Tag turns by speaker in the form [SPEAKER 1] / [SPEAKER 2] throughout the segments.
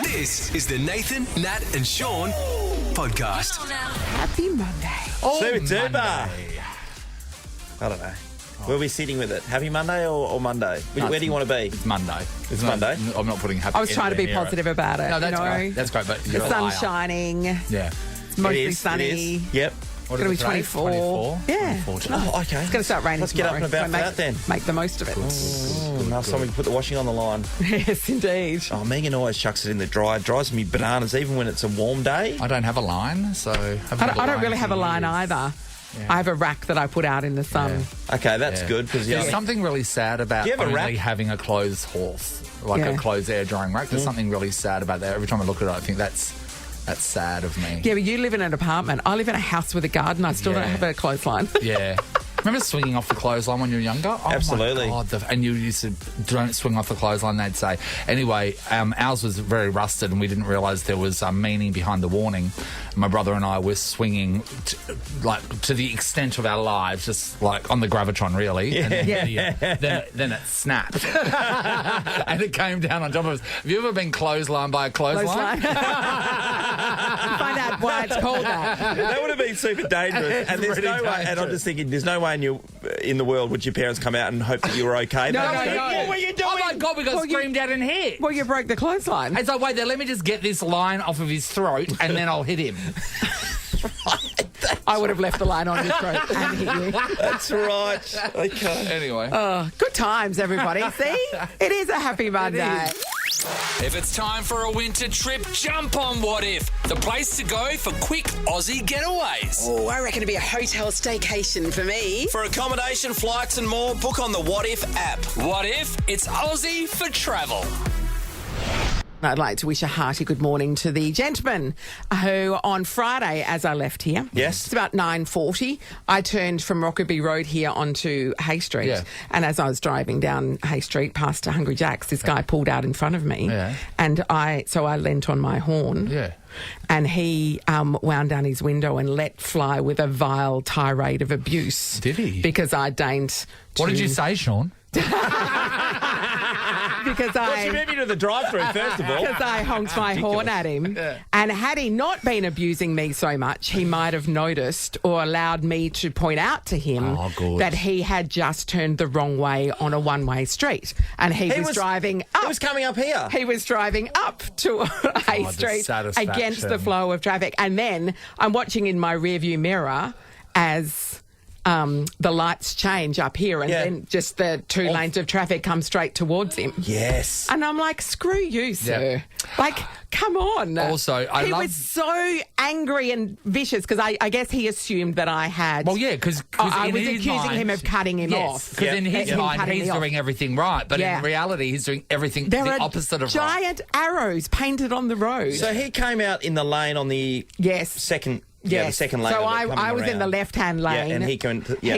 [SPEAKER 1] This is the Nathan, Nat and Shaun podcast.
[SPEAKER 2] Happy Monday.
[SPEAKER 3] Super duper.
[SPEAKER 4] Monday.
[SPEAKER 3] I don't know. Where are we sitting with it? Happy Monday or Monday? Where do you want to be?
[SPEAKER 4] It's Monday.
[SPEAKER 3] It's Monday?
[SPEAKER 4] I'm not putting happy.
[SPEAKER 2] I was trying to be
[SPEAKER 4] anywhere near
[SPEAKER 2] positive about it.
[SPEAKER 4] No, that's
[SPEAKER 2] you know?
[SPEAKER 4] great. That's great, but
[SPEAKER 2] The
[SPEAKER 4] you're a
[SPEAKER 2] sun's
[SPEAKER 4] liar.
[SPEAKER 2] shining.
[SPEAKER 4] Yeah.
[SPEAKER 2] It's mostly
[SPEAKER 3] It is,
[SPEAKER 2] sunny.
[SPEAKER 3] it is. Yep.
[SPEAKER 4] What
[SPEAKER 2] It's
[SPEAKER 4] is
[SPEAKER 2] going to
[SPEAKER 4] it
[SPEAKER 2] be
[SPEAKER 4] today?
[SPEAKER 2] 24. Yeah.
[SPEAKER 4] 24 today.
[SPEAKER 3] Oh, okay.
[SPEAKER 2] It's going to start raining
[SPEAKER 3] Let's get up
[SPEAKER 2] tomorrow,
[SPEAKER 3] and about
[SPEAKER 2] so
[SPEAKER 3] for that then.
[SPEAKER 2] Make the most of it.
[SPEAKER 3] Last time we can put the washing on the line.
[SPEAKER 2] Yes, indeed.
[SPEAKER 3] Oh, Megan always chucks it in the dryer. It drives me bananas, even when it's a warm day.
[SPEAKER 4] I don't have a line, so
[SPEAKER 2] I don't really have a line either.
[SPEAKER 4] Yeah.
[SPEAKER 2] I have a rack that I put out in the sun.
[SPEAKER 3] Okay, that's
[SPEAKER 4] Yeah.
[SPEAKER 3] good because
[SPEAKER 4] There's something really sad about
[SPEAKER 3] Do you have a
[SPEAKER 4] only
[SPEAKER 3] rack?
[SPEAKER 4] having a clothes horse, like
[SPEAKER 2] Yeah.
[SPEAKER 4] a clothes air drying rack. There's something really sad about that. Every time I look at it, I think that's sad of me.
[SPEAKER 2] Yeah, but you live in an apartment. I live in a house with a garden. I still don't
[SPEAKER 4] Yeah.
[SPEAKER 2] have a clothesline.
[SPEAKER 4] Yeah. Remember swinging off the clothesline when you were younger? Oh
[SPEAKER 3] Absolutely.
[SPEAKER 4] My God, and you used to, don't swing off the clothesline, they'd say. Anyway, ours was very rusted and we didn't realise there was meaning behind the warning. My brother and I were swinging to the extent of our lives, just like on the gravitron, really. And then it snapped. And it came down on top of us. Have you ever been clotheslined by a clothesline?
[SPEAKER 2] Find out why it's called that.
[SPEAKER 3] That would have been super dangerous. And there's
[SPEAKER 4] Pretty
[SPEAKER 3] no way. And I'm
[SPEAKER 4] dangerous.
[SPEAKER 3] just thinking, there's no way in the world would your parents come out and hope that you were okay.
[SPEAKER 2] No,
[SPEAKER 3] They
[SPEAKER 2] no,
[SPEAKER 3] just go,
[SPEAKER 2] no.
[SPEAKER 3] "Yeah, what are you doing?"
[SPEAKER 4] Oh my God, we got screamed out and hit.
[SPEAKER 2] Well, you broke the clothesline.
[SPEAKER 4] It's like, wait there, let me just get this line off of his throat and then I'll hit him.
[SPEAKER 2] I would have left the line on your throat and hit you.
[SPEAKER 3] That's right. Okay.
[SPEAKER 4] Anyway.
[SPEAKER 2] Good times, everybody. See? It is a happy Monday.
[SPEAKER 1] If it's time for a winter trip, jump on What If, the place to go for quick Aussie getaways.
[SPEAKER 5] Oh, I reckon it'd be a hotel staycation for me.
[SPEAKER 1] For accommodation, flights and more, book on the What If app. What If? It's Aussie for travel.
[SPEAKER 2] I'd like to wish a hearty good morning to the gentleman who on Friday, as I left here,
[SPEAKER 3] Yes.
[SPEAKER 2] it's about 9:40, I turned from Rockaby Road here onto Hay Street.
[SPEAKER 4] Yeah.
[SPEAKER 2] And as I was driving down Hay Street past Hungry Jack's, this guy pulled out in front of me.
[SPEAKER 4] Yeah.
[SPEAKER 2] And I leant on my horn.
[SPEAKER 4] Yeah.
[SPEAKER 2] And he wound down his window and let fly with a vile tirade of abuse.
[SPEAKER 4] Did he?
[SPEAKER 2] Because I deigned to...
[SPEAKER 4] What did you say, Shaun?
[SPEAKER 2] Because
[SPEAKER 3] Well, she moved me to the drive-through, first of all.
[SPEAKER 2] Because I honked my horn at him.
[SPEAKER 4] Yeah.
[SPEAKER 2] And had he not been abusing me so much, he might have noticed or allowed me to point out to him
[SPEAKER 4] good.
[SPEAKER 2] that he had just turned the wrong way on a one-way street. And he was driving up.
[SPEAKER 3] It was coming up here.
[SPEAKER 2] He was driving up to Hay
[SPEAKER 4] the
[SPEAKER 2] Street
[SPEAKER 4] satisfaction.
[SPEAKER 2] against the flow of traffic. And then I'm watching in my rearview mirror as... the lights change up here and then just the two lanes of traffic come straight towards him.
[SPEAKER 3] Yes.
[SPEAKER 2] And I'm like, screw you, sir.
[SPEAKER 4] Yeah.
[SPEAKER 2] Like, come on.
[SPEAKER 4] Also,
[SPEAKER 2] he was so angry and vicious because I guess he assumed that I had...
[SPEAKER 4] Well, yeah, because
[SPEAKER 2] I was accusing him of cutting him off.
[SPEAKER 4] Because in his
[SPEAKER 2] Him
[SPEAKER 4] mind,
[SPEAKER 2] cutting
[SPEAKER 4] he's
[SPEAKER 2] me off.
[SPEAKER 4] doing everything right, but
[SPEAKER 2] Yeah.
[SPEAKER 4] in reality, he's doing everything
[SPEAKER 2] There
[SPEAKER 4] the
[SPEAKER 2] are
[SPEAKER 4] opposite of right.
[SPEAKER 2] giant arrows painted on the road.
[SPEAKER 3] So he came out in the lane on the
[SPEAKER 2] Yes.
[SPEAKER 3] second...
[SPEAKER 2] Yes.
[SPEAKER 3] Yeah, the second lane.
[SPEAKER 2] So
[SPEAKER 3] of it coming
[SPEAKER 2] I was in
[SPEAKER 3] around.
[SPEAKER 2] the left-hand lane.
[SPEAKER 3] Yeah, and he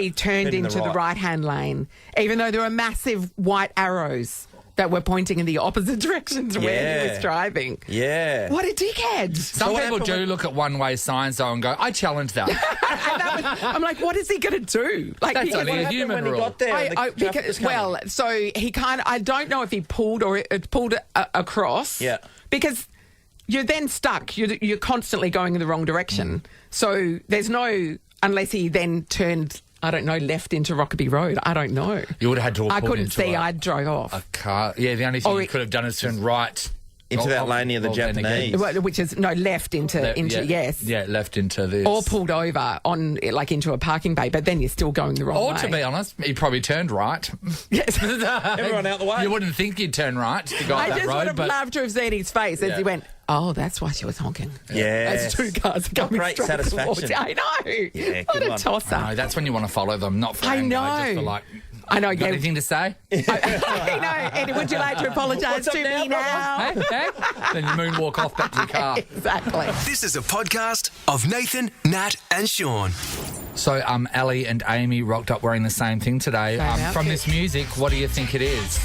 [SPEAKER 2] he turned into the right-hand lane, even though there were massive white arrows that were pointing in the opposite direction to where he was driving.
[SPEAKER 3] Yeah.
[SPEAKER 2] What a dickhead.
[SPEAKER 4] Some
[SPEAKER 3] what
[SPEAKER 4] people
[SPEAKER 3] happened
[SPEAKER 4] do look at one-way signs, though, and go, I challenge that.
[SPEAKER 2] And I'm like, what is he going to do? Like,
[SPEAKER 4] That's
[SPEAKER 2] because-
[SPEAKER 4] only a human
[SPEAKER 3] when he
[SPEAKER 4] rule.
[SPEAKER 3] got there? and the traffic was coming?
[SPEAKER 2] so he kind of, I don't know if he pulled or it pulled across.
[SPEAKER 3] Yeah.
[SPEAKER 2] Because you're then stuck. You're constantly going in the wrong direction. So there's no, unless he then turned, I don't know, left into Rockaby Road. I don't know.
[SPEAKER 4] You would have had to have
[SPEAKER 2] I
[SPEAKER 4] pulled
[SPEAKER 2] couldn't
[SPEAKER 4] into
[SPEAKER 2] see.
[SPEAKER 4] a
[SPEAKER 2] I drove off.
[SPEAKER 4] car. Yeah, the only thing
[SPEAKER 2] Or
[SPEAKER 4] you
[SPEAKER 2] it-
[SPEAKER 4] could have done is turn right.
[SPEAKER 3] Into that lane near the
[SPEAKER 4] then again.
[SPEAKER 3] Japanese.
[SPEAKER 2] Which is, no, left into yes.
[SPEAKER 4] Yeah, left into this.
[SPEAKER 2] Or pulled over on, like, into a parking bay, but then you're still going the wrong
[SPEAKER 4] Or,
[SPEAKER 2] way.
[SPEAKER 4] to be honest, he probably turned right.
[SPEAKER 2] Yes.
[SPEAKER 3] Everyone out the way.
[SPEAKER 4] You wouldn't think you'd turn right to go up
[SPEAKER 2] I
[SPEAKER 4] that
[SPEAKER 2] just would
[SPEAKER 4] road,
[SPEAKER 2] have
[SPEAKER 4] but
[SPEAKER 2] loved to have seen his face as
[SPEAKER 4] Yeah.
[SPEAKER 2] he went, oh, that's why she was honking.
[SPEAKER 3] Yes.
[SPEAKER 2] As two cars are coming
[SPEAKER 3] great
[SPEAKER 2] straight
[SPEAKER 3] satisfaction.
[SPEAKER 2] towards you. I know.
[SPEAKER 3] Yeah,
[SPEAKER 2] what
[SPEAKER 3] good
[SPEAKER 2] a
[SPEAKER 3] one.
[SPEAKER 2] tosser.
[SPEAKER 4] no, that's when you want to follow them, not for
[SPEAKER 2] I
[SPEAKER 4] anger,
[SPEAKER 2] know.
[SPEAKER 4] just for like,
[SPEAKER 2] I know.
[SPEAKER 4] got
[SPEAKER 2] Yeah.
[SPEAKER 4] anything to say?
[SPEAKER 2] I know. Eddie, would you like to apologise
[SPEAKER 3] What's
[SPEAKER 2] to
[SPEAKER 3] up
[SPEAKER 2] me now?
[SPEAKER 4] Hey, hey? Then you moonwalk off back to your car.
[SPEAKER 2] Exactly.
[SPEAKER 1] This is a podcast of Nathan, Nat and Shaun.
[SPEAKER 4] So, Ali and Amy rocked up wearing the same thing today.
[SPEAKER 2] Same
[SPEAKER 4] From
[SPEAKER 2] outfit.
[SPEAKER 4] this music, what do you think it is?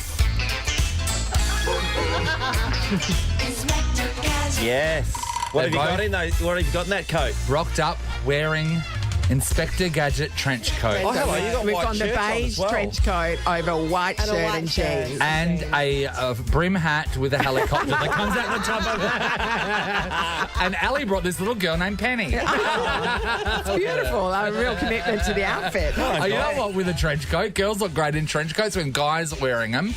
[SPEAKER 3] Yes. What have you got in those? What have you got in that coat?
[SPEAKER 4] Rocked up wearing Inspector Gadget trench coat.
[SPEAKER 3] Oh, hello, you got
[SPEAKER 2] We've
[SPEAKER 3] white
[SPEAKER 2] gone the
[SPEAKER 3] shirts on
[SPEAKER 2] beige
[SPEAKER 3] as well.
[SPEAKER 2] trench coat over white
[SPEAKER 6] And a
[SPEAKER 2] shirt
[SPEAKER 6] white
[SPEAKER 2] and
[SPEAKER 6] shirt.
[SPEAKER 2] jeans.
[SPEAKER 4] And a brim hat with a helicopter that comes out the top of it. And Ali brought this little girl named Penny.
[SPEAKER 2] It's beautiful. A real commitment to the outfit.
[SPEAKER 4] Oh, you know what? With a trench coat, girls look great in trench coats. When guys are wearing them,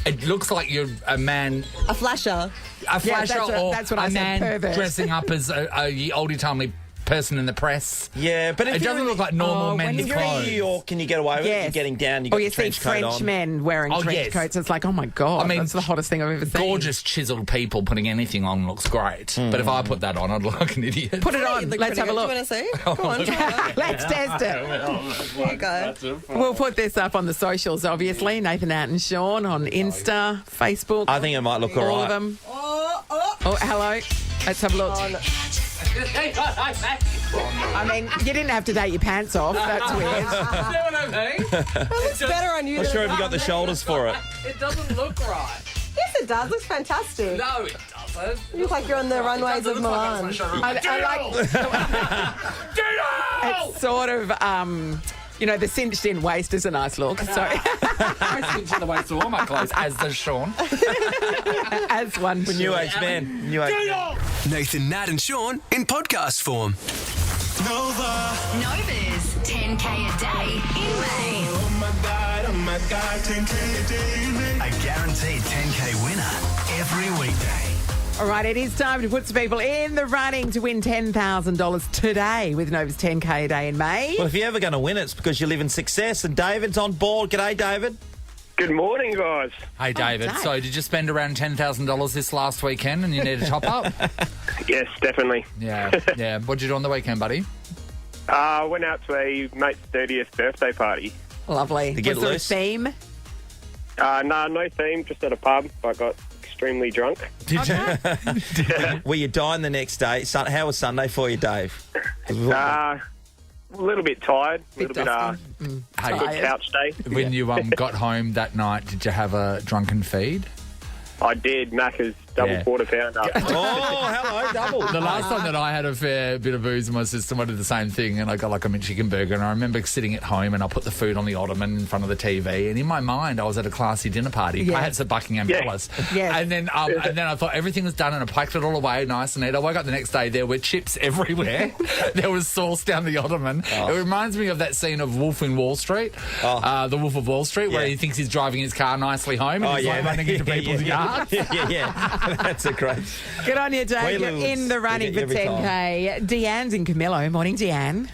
[SPEAKER 4] it looks like you're a man,
[SPEAKER 6] A flasher.
[SPEAKER 4] a flasher,
[SPEAKER 2] that's what
[SPEAKER 4] or
[SPEAKER 2] I
[SPEAKER 4] a
[SPEAKER 2] said,
[SPEAKER 4] man
[SPEAKER 2] pervert.
[SPEAKER 4] dressing up as a oldie-timey person in the press.
[SPEAKER 3] Yeah, but if
[SPEAKER 4] It
[SPEAKER 3] you're
[SPEAKER 4] doesn't
[SPEAKER 3] in-
[SPEAKER 4] look like normal
[SPEAKER 2] when
[SPEAKER 4] men's
[SPEAKER 2] you're in
[SPEAKER 3] in
[SPEAKER 4] clothes.
[SPEAKER 3] New York, can you get away with it?
[SPEAKER 2] Yes.
[SPEAKER 3] You're getting down, you
[SPEAKER 2] Or
[SPEAKER 3] got
[SPEAKER 2] you
[SPEAKER 3] the
[SPEAKER 2] see
[SPEAKER 3] trench coat
[SPEAKER 2] French
[SPEAKER 3] on.
[SPEAKER 2] men wearing
[SPEAKER 4] Oh,
[SPEAKER 2] trench
[SPEAKER 4] yes.
[SPEAKER 2] coats. It's like, oh my God,
[SPEAKER 4] I mean,
[SPEAKER 2] that's the hottest thing I've ever seen.
[SPEAKER 4] Gorgeous, chiseled people putting anything on looks great. But if I put that on, I'd look like an idiot.
[SPEAKER 2] Put it on. Let's have a look.
[SPEAKER 6] Do you want to see? Go on, try that.
[SPEAKER 2] Let's test it.
[SPEAKER 6] There you go.
[SPEAKER 2] We'll put this up on the socials, obviously. Nathan, Nat and Shaun on Insta, Facebook.
[SPEAKER 3] I think it might look all
[SPEAKER 2] all
[SPEAKER 3] right.
[SPEAKER 2] of them.
[SPEAKER 6] Oh.
[SPEAKER 2] Oh, hello. Let's have a look.
[SPEAKER 6] Oh, no.
[SPEAKER 2] I mean, you didn't have to take your pants off. That's weird.
[SPEAKER 4] You know what I mean?
[SPEAKER 6] It looks better on you.
[SPEAKER 3] I'm
[SPEAKER 6] than
[SPEAKER 3] sure if you
[SPEAKER 6] it
[SPEAKER 3] got the
[SPEAKER 6] does.
[SPEAKER 3] shoulders for it.
[SPEAKER 4] It doesn't look right.
[SPEAKER 6] Yes, it does. Looks fantastic.
[SPEAKER 4] No, it doesn't.
[SPEAKER 6] You look like you're on the runways of Milan.
[SPEAKER 2] I like it's sort of, the cinched in waist is a nice look. So,
[SPEAKER 4] I switch to the waist to all my clothes, as does Shaun.
[SPEAKER 2] as one should.
[SPEAKER 3] New age man. New age man.
[SPEAKER 7] Nathan, Nat and Shaun in podcast form.
[SPEAKER 8] Nova's 10K a day in May.
[SPEAKER 7] Oh my God, 10K a day in May. A guaranteed 10K winner every weekday.
[SPEAKER 2] All right, it is time to put some people in the running to win $10,000 today with Nova's 10K a day in May.
[SPEAKER 3] Well, if you're ever going to win, it's because you live in success. And David's on board. G'day, David.
[SPEAKER 9] Good morning, guys.
[SPEAKER 4] Hey, David.
[SPEAKER 2] Dave.
[SPEAKER 4] So, did you spend around $10,000 this last weekend and you need a top up?
[SPEAKER 9] Yes, definitely.
[SPEAKER 4] Yeah, yeah. What'd you do on the weekend, buddy?
[SPEAKER 9] Went out to a mate's 30th birthday party.
[SPEAKER 2] Lovely.
[SPEAKER 3] To get
[SPEAKER 2] Was there a
[SPEAKER 3] loose.
[SPEAKER 2] theme?
[SPEAKER 9] No theme, just at a pub. I got extremely drunk.
[SPEAKER 3] Did you? Were you dying the next day? How was Sunday for you, Dave?
[SPEAKER 9] A little bit tired, a little bit
[SPEAKER 4] Hey,
[SPEAKER 9] good couch day.
[SPEAKER 4] when you got home that night, did you have a drunken feed?
[SPEAKER 9] I did Macca's double
[SPEAKER 4] Yeah.
[SPEAKER 9] quarter pounder.
[SPEAKER 3] Oh, hello, double.
[SPEAKER 4] The last time that I had a fair bit of booze in my system, I did the same thing, and I got like a chicken burger. And I remember sitting at home, and I put the food on the ottoman in front of the TV. And in my mind, I was at a classy dinner party.
[SPEAKER 2] Yeah.
[SPEAKER 4] I had some Buckingham
[SPEAKER 9] Yeah.
[SPEAKER 4] Palace,
[SPEAKER 2] Yes.
[SPEAKER 4] and then I thought everything was done, and I packed it all away, nice and neat. I woke up the next day, there were chips everywhere. There was sauce down the ottoman. It reminds me of that scene of Wolf in Wall Street, the Wolf of Wall Street, where
[SPEAKER 3] Yeah.
[SPEAKER 4] he thinks he's driving his car nicely home, and he's like running into people's yards.
[SPEAKER 3] Yeah. That's a great.
[SPEAKER 2] Good on you, Dave.
[SPEAKER 3] We
[SPEAKER 2] You're
[SPEAKER 3] lose.
[SPEAKER 2] in the running
[SPEAKER 3] We
[SPEAKER 2] for
[SPEAKER 3] get you every
[SPEAKER 2] 10K. Deanne's in Camillo. Morning, Deanne.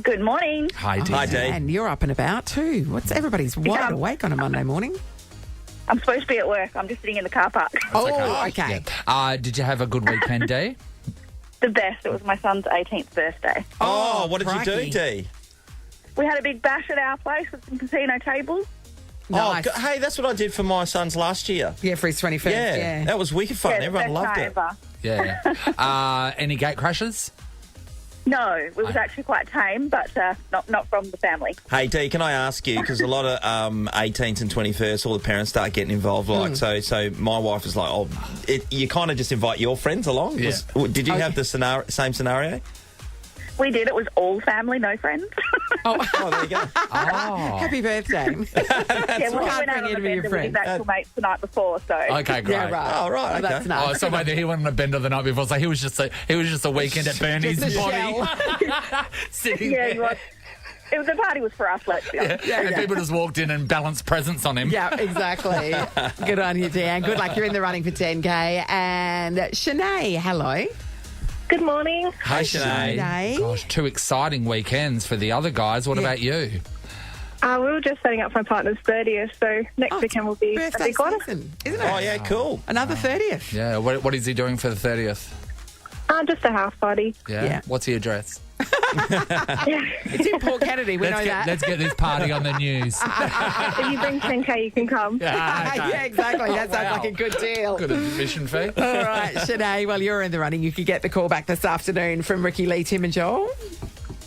[SPEAKER 10] Good morning.
[SPEAKER 4] Hi, Dee.
[SPEAKER 3] Hi, Dee.
[SPEAKER 2] And you're up and about too. Everybody's wide awake on a Monday morning.
[SPEAKER 10] I'm supposed to be at work. I'm just sitting in the car park.
[SPEAKER 2] Oh, okay.
[SPEAKER 4] Yeah. Did you have a good weekend, Dee?
[SPEAKER 10] The best. It was my son's 18th birthday.
[SPEAKER 3] Oh, what did you
[SPEAKER 2] crikey.
[SPEAKER 3] do, Dee?
[SPEAKER 10] We had a big bash at our place with some casino tables.
[SPEAKER 2] Nice.
[SPEAKER 3] Oh, hey, that's what I did for my sons last year.
[SPEAKER 2] Yeah, for his 21st.
[SPEAKER 3] Yeah, that was wicked fun.
[SPEAKER 10] Yeah, the
[SPEAKER 3] Everyone
[SPEAKER 10] best
[SPEAKER 3] loved
[SPEAKER 10] night
[SPEAKER 3] it.
[SPEAKER 10] ever.
[SPEAKER 4] Yeah. Any gate crashes?
[SPEAKER 10] No, it was actually quite tame, but not from the family.
[SPEAKER 3] Hey, Dee, can I ask you, because a lot of 18th and 21st, all the parents start getting involved. Like, so my wife is like, you kind of just invite your friends along.
[SPEAKER 4] Yeah.
[SPEAKER 3] Did you have the same scenario?
[SPEAKER 10] We did. It was all family, no friends.
[SPEAKER 3] Oh, there you go.
[SPEAKER 4] Oh.
[SPEAKER 2] Happy birthday.
[SPEAKER 10] Yeah, we
[SPEAKER 2] Can't
[SPEAKER 10] went out
[SPEAKER 2] bring
[SPEAKER 10] on
[SPEAKER 2] you
[SPEAKER 10] a
[SPEAKER 2] to be your
[SPEAKER 10] bender with
[SPEAKER 2] friend.
[SPEAKER 10] his actual mates the night before, so...
[SPEAKER 4] Okay, great.
[SPEAKER 2] Yeah, right.
[SPEAKER 3] Oh, right,
[SPEAKER 2] Well,
[SPEAKER 3] okay.
[SPEAKER 2] that's nice.
[SPEAKER 4] Oh, so wait, he went on a bender the night before. So he was just a weekend at Bernie's
[SPEAKER 2] Just a
[SPEAKER 4] body, sitting
[SPEAKER 10] Yeah,
[SPEAKER 4] there.
[SPEAKER 10] he was. The party was for us, let's be honest.
[SPEAKER 4] And people just walked in and balanced presents on him.
[SPEAKER 2] Yeah, exactly. Good on you, Deanne. Good luck. You're in the running for 10K. And Shanae, hello.
[SPEAKER 10] Good morning.
[SPEAKER 3] Hey, Sinead.
[SPEAKER 2] Shanae.
[SPEAKER 4] Gosh, 2 exciting weekends for the other guys. What about you?
[SPEAKER 10] We were just setting up for my partner's 30th, so next weekend will be a
[SPEAKER 2] Birthday
[SPEAKER 10] big one.
[SPEAKER 2] season, isn't it?
[SPEAKER 3] Oh, yeah, cool.
[SPEAKER 2] Another 30th.
[SPEAKER 4] Yeah, what is he doing for the 30th?
[SPEAKER 10] Just a house party.
[SPEAKER 2] Yeah.
[SPEAKER 4] What's the address?
[SPEAKER 2] It's in Port Kennedy. We know that.
[SPEAKER 4] Let's get this party on the news.
[SPEAKER 10] If you bring 10K, you can come.
[SPEAKER 2] Yeah, exactly. That sounds
[SPEAKER 4] Wow.
[SPEAKER 2] like a good deal.
[SPEAKER 4] Good admission fee.
[SPEAKER 2] All right, Shanae, well, you're in the running. You could get the call back this afternoon from Ricky, Lee, Tim and Joel.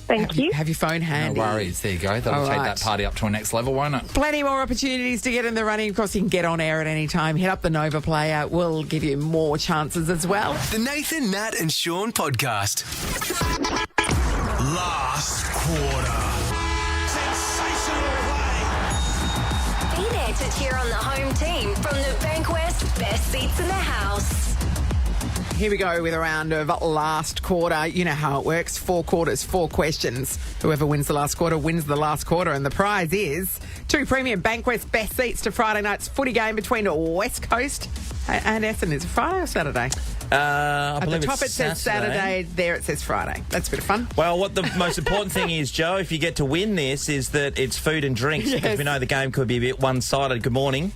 [SPEAKER 10] Thank you.
[SPEAKER 2] Have your phone
[SPEAKER 4] No
[SPEAKER 2] handy.
[SPEAKER 4] worries. There you go. That'll
[SPEAKER 2] All
[SPEAKER 4] take
[SPEAKER 2] right.
[SPEAKER 4] that party up to a next level, won't it?
[SPEAKER 2] Plenty more opportunities to get in the running. Of course, you can get on air at any time. Hit up the Nova player. We'll give you more chances as well.
[SPEAKER 7] The Nathan, Nat and Shaun podcast. Last quarter. Sensational play.
[SPEAKER 8] Be there to cheer on the home team from the Bankwest Best Seats in the House.
[SPEAKER 2] Here we go with a round of last quarter. You know how it works. 4 quarters, 4 questions. Whoever wins the last quarter wins the last quarter. And the prize is 2 premium Bankwest Best Seats to Friday night's footy game between West Coast and Essendon. Is it Friday or Saturday?
[SPEAKER 3] I
[SPEAKER 2] At the
[SPEAKER 3] believe
[SPEAKER 2] top it says Saturday. There it says Friday. That's a bit of fun.
[SPEAKER 3] Well, what the most important thing is, Joe, if you get to win this, is that it's food and drinks, because we know the game could be a bit one-sided. Good morning.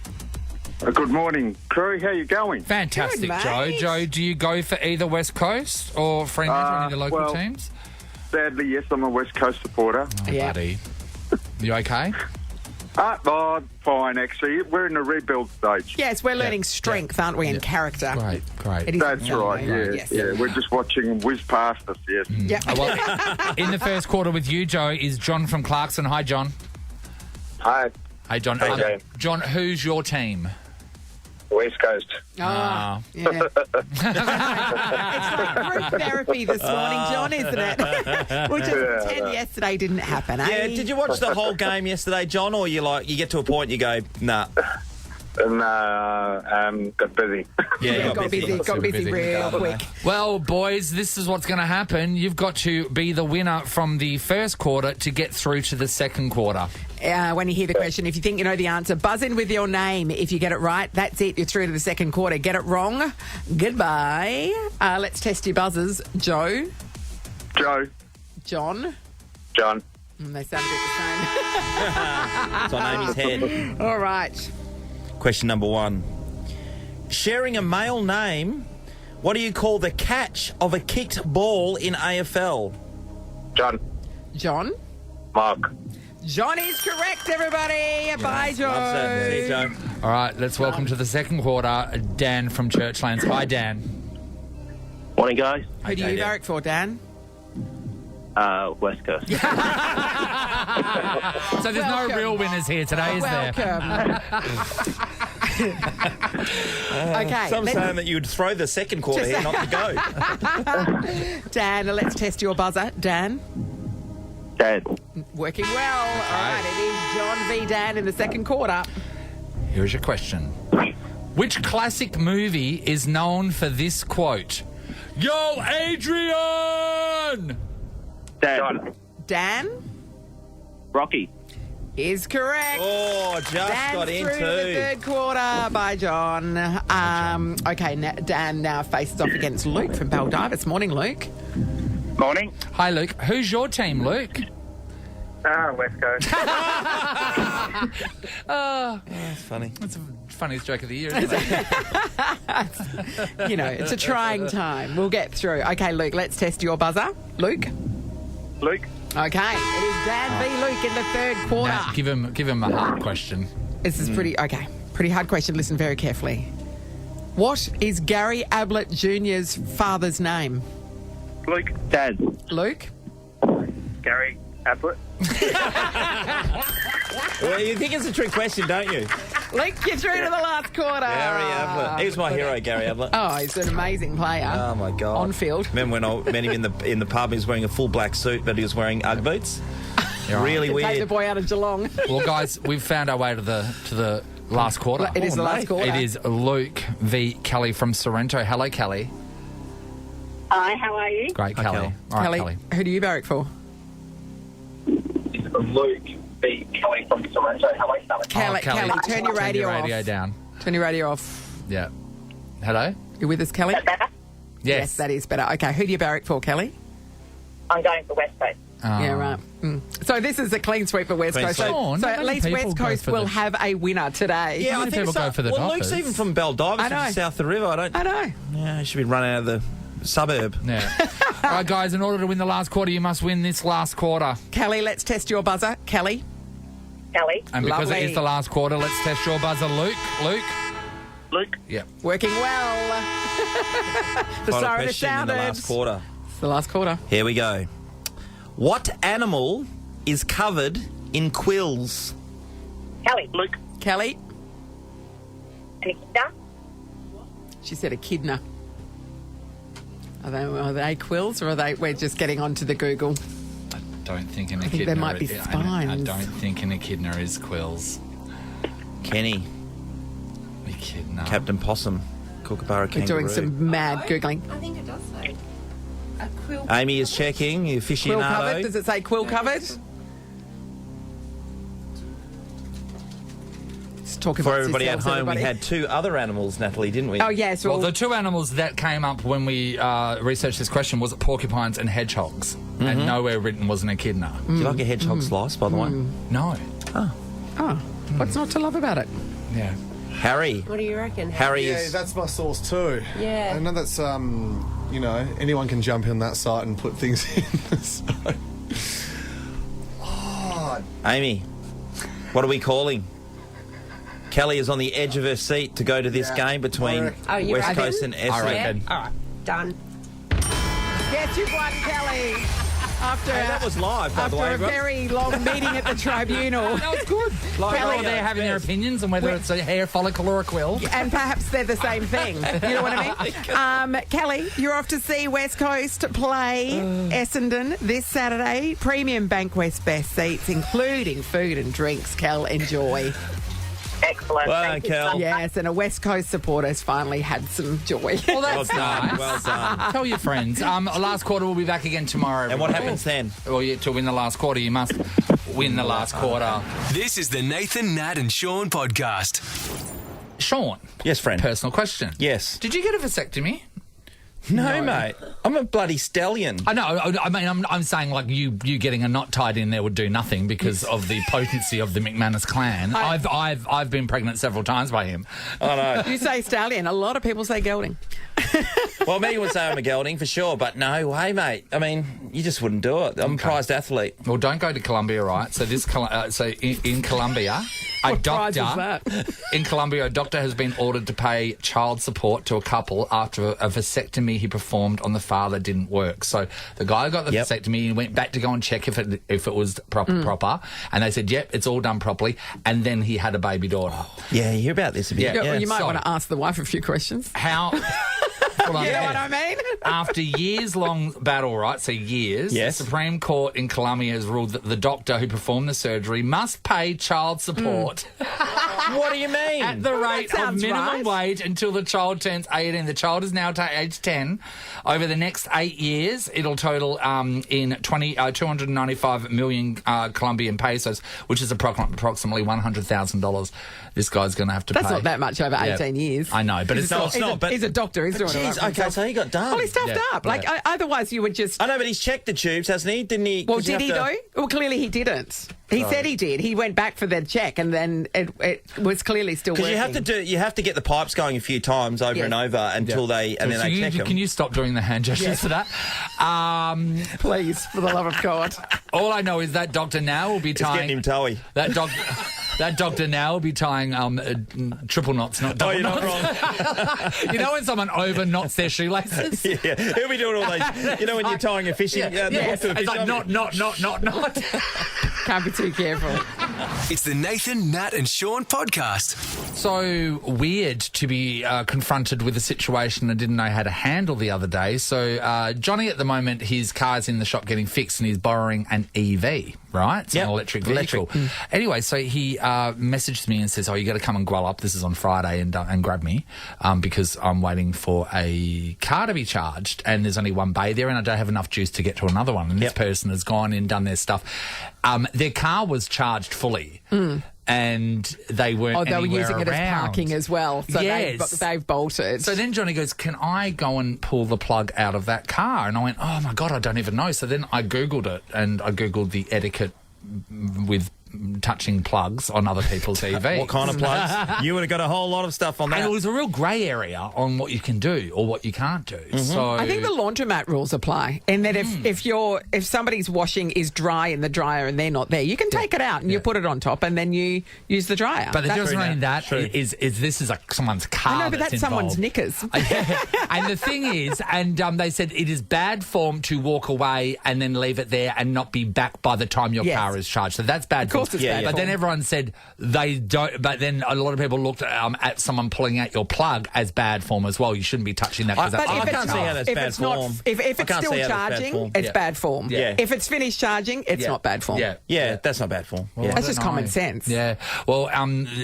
[SPEAKER 11] Good morning, crew. How you going?
[SPEAKER 4] Fantastic,
[SPEAKER 2] Good,
[SPEAKER 4] Joe.
[SPEAKER 2] mate.
[SPEAKER 4] Joe, do you go for either West Coast or Fremantle, any of the local teams?
[SPEAKER 11] Sadly, yes, I'm a West Coast supporter.
[SPEAKER 4] Oh, buddy. You okay?
[SPEAKER 11] Fine, actually. We're in the rebuild stage.
[SPEAKER 2] Yes, we're learning strength, aren't we, and character.
[SPEAKER 4] Great.
[SPEAKER 2] It is
[SPEAKER 11] That's right, yeah.
[SPEAKER 2] Yes.
[SPEAKER 11] Yeah, we're just watching them whiz past us, yes.
[SPEAKER 2] Yeah.
[SPEAKER 4] Well, in the first quarter with you, Joe, is John from Clarkson. Hi, John.
[SPEAKER 9] Hi,
[SPEAKER 4] Hey, John.
[SPEAKER 9] Hey, Joe.
[SPEAKER 4] John, who's your team?
[SPEAKER 9] West Coast.
[SPEAKER 2] Yeah. It's like group therapy this morning, John, isn't it? We'll just pretend yesterday didn't happen, eh?
[SPEAKER 3] Yeah, did you watch the whole game yesterday, John, or you get to a point and you go, nah?
[SPEAKER 9] Got busy.
[SPEAKER 3] Yeah,
[SPEAKER 2] got busy real quick.
[SPEAKER 4] Well, boys, this is what's going to happen. You've got to be the winner from the first quarter to get through to the second quarter.
[SPEAKER 2] When you hear the question, if you think you know the answer, buzz in with your name. If you get it right, that's it. You're through to the second quarter. Get it wrong, goodbye. Let's test your buzzers. Joe.
[SPEAKER 11] Joe.
[SPEAKER 2] John.
[SPEAKER 9] John.
[SPEAKER 2] They sound a bit the same.
[SPEAKER 3] It's on Amy's head.
[SPEAKER 2] All right.
[SPEAKER 3] Question number 1. Sharing a male name, what do you call the catch of a kicked ball in AFL?
[SPEAKER 9] John.
[SPEAKER 2] John.
[SPEAKER 9] Mark.
[SPEAKER 2] John is correct, everybody. Bye, Joe.
[SPEAKER 3] Loves it. See you, Joe.
[SPEAKER 4] All right, let's welcome to the second quarter Dan from Churchlands. Hi, Dan.
[SPEAKER 9] Morning, guys.
[SPEAKER 2] Who do you barrack for, Dan?
[SPEAKER 9] West Coast.
[SPEAKER 4] So there's no real winners here today, is there?
[SPEAKER 2] Welcome. Okay.
[SPEAKER 3] Some
[SPEAKER 2] let's-
[SPEAKER 3] saying that you'd throw the second quarter here, not the go.
[SPEAKER 2] Dan, let's test your buzzer. Dan.
[SPEAKER 9] Dad.
[SPEAKER 2] Working well. All right, it is John v. Dan in the second quarter.
[SPEAKER 4] Here's your question. Which classic movie is known for this quote? Yo, Adrian!
[SPEAKER 9] Dad. John.
[SPEAKER 2] Dan
[SPEAKER 9] Rocky.
[SPEAKER 2] is correct.
[SPEAKER 3] Oh, just
[SPEAKER 2] Dan's
[SPEAKER 3] got in
[SPEAKER 2] through to the
[SPEAKER 3] too.
[SPEAKER 2] third quarter. Bye, John. Okay, Dan now faces off against Luke from Baldivis. Morning, Luke.
[SPEAKER 9] Morning.
[SPEAKER 4] Hi, Luke. Who's your team, Luke?
[SPEAKER 9] West Coast.
[SPEAKER 3] That's funny.
[SPEAKER 4] That's the funniest joke of the year, isn't it?
[SPEAKER 2] You know, it's a trying time. We'll get through. Okay, Luke, let's test your buzzer. Luke.
[SPEAKER 9] Luke.
[SPEAKER 2] Okay, it is Dan v. Luke in the third quarter.
[SPEAKER 4] Nah, give him a hard question.
[SPEAKER 2] This is pretty hard question. Listen very carefully. What is Gary Ablett Jr.'s father's name?
[SPEAKER 9] Luke. Dad.
[SPEAKER 2] Luke?
[SPEAKER 9] Gary Ablett.
[SPEAKER 3] Well, you think it's a trick question, don't you?
[SPEAKER 2] Luke, you're through to the last quarter.
[SPEAKER 3] Gary Ablett. He was my hero, Gary Ablett.
[SPEAKER 2] Oh, he's an amazing player.
[SPEAKER 3] Oh, my God.
[SPEAKER 2] On field.
[SPEAKER 3] Remember when I met him in the pub, he was wearing a full black suit, but he was wearing Ugg boots? Really
[SPEAKER 2] Take the
[SPEAKER 3] weird.
[SPEAKER 2] boy out of Geelong.
[SPEAKER 4] Well, guys, we've found our way to the last quarter.
[SPEAKER 2] It is the last quarter.
[SPEAKER 4] It is Luke v. Kelly from Sorrento. Hello, Kelly.
[SPEAKER 10] Hi, how are you?
[SPEAKER 4] Great,
[SPEAKER 3] Hi,
[SPEAKER 4] Kelly.
[SPEAKER 3] Kelly.
[SPEAKER 4] All right,
[SPEAKER 2] Kelly,
[SPEAKER 4] Kelly.
[SPEAKER 2] who do you barrack for?
[SPEAKER 9] Luke v. Kelly from Toronto. Hello, Kelly.
[SPEAKER 2] Kelly, turn your radio off.
[SPEAKER 4] down.
[SPEAKER 2] Turn your radio off.
[SPEAKER 4] Yeah. Hello?
[SPEAKER 2] You with us, Kelly?
[SPEAKER 4] Yes.
[SPEAKER 2] that is better. Okay, who do you barrack for, Kelly?
[SPEAKER 10] I'm going for West Coast.
[SPEAKER 2] Yeah, right. So this is a clean sweep for West
[SPEAKER 3] Clean
[SPEAKER 2] Coast.
[SPEAKER 3] sweep.
[SPEAKER 2] So
[SPEAKER 4] not
[SPEAKER 2] at
[SPEAKER 4] many
[SPEAKER 2] least
[SPEAKER 4] people
[SPEAKER 2] West
[SPEAKER 4] go
[SPEAKER 2] Coast
[SPEAKER 4] for
[SPEAKER 2] will
[SPEAKER 4] the-
[SPEAKER 2] have a winner today.
[SPEAKER 3] Yeah,
[SPEAKER 4] How
[SPEAKER 3] I
[SPEAKER 4] many
[SPEAKER 3] think
[SPEAKER 4] people
[SPEAKER 3] so.
[SPEAKER 4] go for the
[SPEAKER 3] Well,
[SPEAKER 4] Dockers?
[SPEAKER 3] Luke's even from Baldivis,
[SPEAKER 2] I know.
[SPEAKER 3] from south of the river.
[SPEAKER 2] I know.
[SPEAKER 3] Yeah, he should be running out of the suburb.
[SPEAKER 4] Yeah. All right, guys, in order to win the last quarter, you must win this last quarter.
[SPEAKER 2] Kelly, let's test your buzzer. Kelly.
[SPEAKER 10] Kelly.
[SPEAKER 4] And because
[SPEAKER 2] Lovely.
[SPEAKER 4] it is the last quarter, let's test your buzzer. Luke?
[SPEAKER 9] Luke.
[SPEAKER 4] Yeah.
[SPEAKER 2] Working well. The
[SPEAKER 3] Final
[SPEAKER 2] siren has
[SPEAKER 3] question in
[SPEAKER 2] sounded.
[SPEAKER 3] the last quarter.
[SPEAKER 2] It's the last quarter.
[SPEAKER 3] Here we go. What animal is covered in quills?
[SPEAKER 10] Kelly.
[SPEAKER 9] Luke.
[SPEAKER 2] Kelly.
[SPEAKER 10] Nikita.
[SPEAKER 2] She said echidna. Are they quills or are they? We're just getting onto the Google.
[SPEAKER 4] don't think an echidna...
[SPEAKER 2] there might be
[SPEAKER 4] I
[SPEAKER 2] spines.
[SPEAKER 4] don't think an echidna is quills.
[SPEAKER 3] Kenny,
[SPEAKER 4] Echidna.
[SPEAKER 3] Captain Possum, Kookaburra
[SPEAKER 2] We're
[SPEAKER 3] kangaroo.
[SPEAKER 2] doing some mad Googling.
[SPEAKER 6] I think it does say a quill.
[SPEAKER 3] Amy is checking. You
[SPEAKER 2] Quill covered?
[SPEAKER 3] aficionado.
[SPEAKER 2] Does it say quill covered? Just talking
[SPEAKER 3] For
[SPEAKER 2] about
[SPEAKER 3] everybody at
[SPEAKER 2] yourselves,
[SPEAKER 3] home,
[SPEAKER 2] everybody.
[SPEAKER 3] we had 2 other animals, Natalie, didn't we?
[SPEAKER 2] Oh, yes.
[SPEAKER 4] Well, the 2 animals that came up when we researched this question was porcupines and hedgehogs. And nowhere written was an echidna.
[SPEAKER 3] Do you like a hedgehog slice, by the way?
[SPEAKER 4] No.
[SPEAKER 2] Oh, what's not to love about it?
[SPEAKER 4] Yeah.
[SPEAKER 3] Harry.
[SPEAKER 6] What do you reckon?
[SPEAKER 3] Harry
[SPEAKER 12] Yeah,
[SPEAKER 3] is...
[SPEAKER 12] that's my source too.
[SPEAKER 6] Yeah.
[SPEAKER 12] I know that's, anyone can jump in that site and put things in. So.
[SPEAKER 3] Amy, what are we calling? Kelly is on the edge of her seat to go to this game between
[SPEAKER 6] Oh, you
[SPEAKER 3] West
[SPEAKER 6] reckon?
[SPEAKER 3] Coast and Essendon.
[SPEAKER 4] I reckon.
[SPEAKER 6] All right, done.
[SPEAKER 2] Yes, you've won, Kelly. After
[SPEAKER 3] That was live, by the way.
[SPEAKER 2] a very long meeting at the tribunal.
[SPEAKER 4] That was good.
[SPEAKER 2] Kelly,
[SPEAKER 4] They're having their opinions on whether it's a hair follicle or a quill.
[SPEAKER 2] And perhaps they're the same thing. You know what I mean? Kelly, you're off to see West Coast play Essendon this Saturday. Premium Bankwest best seats, including food and drinks. Kel, enjoy.
[SPEAKER 10] Excellent.
[SPEAKER 3] Well
[SPEAKER 10] Thank
[SPEAKER 3] done,
[SPEAKER 10] you so
[SPEAKER 3] Kel.
[SPEAKER 2] Yes, and a West Coast supporter has finally had some joy.
[SPEAKER 4] Well, that's nice.
[SPEAKER 3] Well done.
[SPEAKER 4] Tell your friends. Last quarter, we'll be back again tomorrow.
[SPEAKER 3] And what
[SPEAKER 4] everybody.
[SPEAKER 3] happens then?
[SPEAKER 4] Well, to win the last quarter, you must win the last quarter.
[SPEAKER 7] This is the Nathan, Nat and Shaun podcast.
[SPEAKER 4] Shaun,
[SPEAKER 3] Yes, friend.
[SPEAKER 4] personal question.
[SPEAKER 3] Yes.
[SPEAKER 4] Did you get a vasectomy?
[SPEAKER 3] No, mate. I'm a bloody stallion.
[SPEAKER 4] I know. I mean, I'm saying like you getting a knot tied in there would do nothing because of the potency of the McManus clan. I've been pregnant several times by him.
[SPEAKER 3] I know.
[SPEAKER 2] You say stallion. A lot of people say gelding.
[SPEAKER 3] Well, Megan would say I'm a gelding for sure, but no way, mate. I mean, you just wouldn't do it. I'm a prized athlete.
[SPEAKER 4] Well, don't go to Colombia, right? So in Colombia, a
[SPEAKER 2] What prize
[SPEAKER 4] doctor
[SPEAKER 2] is that?
[SPEAKER 4] in Colombia, a doctor has been ordered to pay child support to a couple after a vasectomy he performed on the father didn't work. So the guy got the vasectomy and went back to go and check if it was proper, and they said, "Yep, it's all done properly." And then he had a baby daughter.
[SPEAKER 3] Yeah, you hear about this a bit.
[SPEAKER 4] Yeah.
[SPEAKER 2] Well, you might
[SPEAKER 4] So-
[SPEAKER 2] want to ask the wife a few questions.
[SPEAKER 4] How?
[SPEAKER 2] You know what I mean?
[SPEAKER 4] After years-long battle, right, so years,
[SPEAKER 3] Yes.
[SPEAKER 4] the Supreme Court in Colombia has ruled that the doctor who performed the surgery must pay child support
[SPEAKER 3] What do you mean?
[SPEAKER 4] at the rate of
[SPEAKER 2] sounds
[SPEAKER 4] minimum
[SPEAKER 2] right.
[SPEAKER 4] wage until the child turns 18. The child is now age 10. Over the next 8 years, it'll total in 295 million Colombian pesos, which is approximately $100,000. This guy's going to have to pay.
[SPEAKER 2] That's not that much over
[SPEAKER 4] Yeah.
[SPEAKER 2] 18 years.
[SPEAKER 4] I know, but it's not.
[SPEAKER 2] He's
[SPEAKER 3] but-
[SPEAKER 2] he's a doctor. He's doing it.
[SPEAKER 3] Jeez,
[SPEAKER 2] right for
[SPEAKER 3] okay,
[SPEAKER 2] himself.
[SPEAKER 3] so he got done.
[SPEAKER 2] Well, he's stuffed
[SPEAKER 4] Yeah.
[SPEAKER 2] up. Like, otherwise you would just...
[SPEAKER 3] I know, but he's checked the tubes, hasn't he? Didn't he?
[SPEAKER 2] Well,
[SPEAKER 3] 'Cause you
[SPEAKER 2] did he,
[SPEAKER 3] have
[SPEAKER 2] though?
[SPEAKER 3] to-
[SPEAKER 2] Well, clearly he didn't. He said he did. He went back for the check, and then it was clearly still working.
[SPEAKER 3] Because you have to get the pipes going a few times over
[SPEAKER 2] Yes.
[SPEAKER 3] and over until then
[SPEAKER 4] So
[SPEAKER 3] they check them.
[SPEAKER 4] Can you stop doing the hand gestures for that?
[SPEAKER 2] Please, for the love of God.
[SPEAKER 4] All I know is that doctor now will be
[SPEAKER 3] It's getting him
[SPEAKER 4] tying...
[SPEAKER 3] toey.
[SPEAKER 4] That doctor now will be tying triple knots, not double
[SPEAKER 3] Oh, you're not
[SPEAKER 4] knots.
[SPEAKER 3] wrong.
[SPEAKER 4] You know when someone over knots their shoelaces?
[SPEAKER 3] Yeah, he'll be doing all those. You know when you're tying a fishing the hook to a
[SPEAKER 4] It's
[SPEAKER 3] fish
[SPEAKER 4] like
[SPEAKER 3] line?
[SPEAKER 4] not.
[SPEAKER 2] Can't be too careful.
[SPEAKER 7] It's the Nathan, Nat and Shaun podcast.
[SPEAKER 4] So weird to be confronted with a situation I didn't know how to handle the other day. So Johnny, at the moment, his car's in the shop getting fixed and he's borrowing an EV, right? It's an electric vehicle. Anyway, so he messaged me and says, "Oh, you got to come and grow up. This is on Friday and grab me because I'm waiting for a car to be charged and there's only one bay there and I don't have enough juice to get to another one." And this person has gone in, done their stuff. Their car was charged fully. And they weren't.
[SPEAKER 2] Oh, they were
[SPEAKER 4] anywhere
[SPEAKER 2] using it as
[SPEAKER 4] around.
[SPEAKER 2] parking as well. So
[SPEAKER 4] Yes.
[SPEAKER 2] they've bolted.
[SPEAKER 4] So then Johnny goes, "Can I go and pull the plug out of that car?" And I went, "Oh my God, I don't even know." So then I Googled it and I Googled the etiquette with touching plugs on other people's EV.
[SPEAKER 3] What kind of plugs? You would have got a whole lot of stuff on that.
[SPEAKER 4] And it was a real grey area on what you can do or what you can't do. So
[SPEAKER 2] I think the laundromat rules apply in that if somebody's washing is dry in the dryer and they're not there, you can take it out and you put it on top and then you use the dryer.
[SPEAKER 4] But the difference
[SPEAKER 3] true,
[SPEAKER 4] between
[SPEAKER 3] Nat.
[SPEAKER 4] that
[SPEAKER 3] True.
[SPEAKER 4] is this is someone's car.
[SPEAKER 2] I know, but that's someone's
[SPEAKER 4] involved.
[SPEAKER 2] knickers.
[SPEAKER 4] And the thing is, and they said it is bad form to walk away and then leave it there and not be back by the time your
[SPEAKER 2] Yes.
[SPEAKER 4] car is charged. So that's bad
[SPEAKER 2] Of
[SPEAKER 4] form.
[SPEAKER 2] course it's bad
[SPEAKER 4] But
[SPEAKER 2] form.
[SPEAKER 4] then everyone said they don't. But then a lot of people looked at someone pulling out your plug as bad form as well. You shouldn't be touching that because
[SPEAKER 2] But
[SPEAKER 4] that's
[SPEAKER 2] if
[SPEAKER 3] I can't
[SPEAKER 2] it's
[SPEAKER 3] see
[SPEAKER 2] not-
[SPEAKER 3] how that's
[SPEAKER 2] if
[SPEAKER 3] bad
[SPEAKER 2] it's not-
[SPEAKER 3] form.
[SPEAKER 2] If
[SPEAKER 3] I
[SPEAKER 2] it's
[SPEAKER 3] can't
[SPEAKER 2] still
[SPEAKER 3] see how that's bad
[SPEAKER 2] charging,
[SPEAKER 3] form.
[SPEAKER 2] it's
[SPEAKER 4] Yeah.
[SPEAKER 2] bad form.
[SPEAKER 3] Yeah.
[SPEAKER 2] If it's finished charging, it's not bad form.
[SPEAKER 4] Yeah.
[SPEAKER 3] That's not bad form. Yeah.
[SPEAKER 2] That's just
[SPEAKER 4] I don't
[SPEAKER 2] common
[SPEAKER 4] know.
[SPEAKER 2] sense.
[SPEAKER 4] Yeah. Well,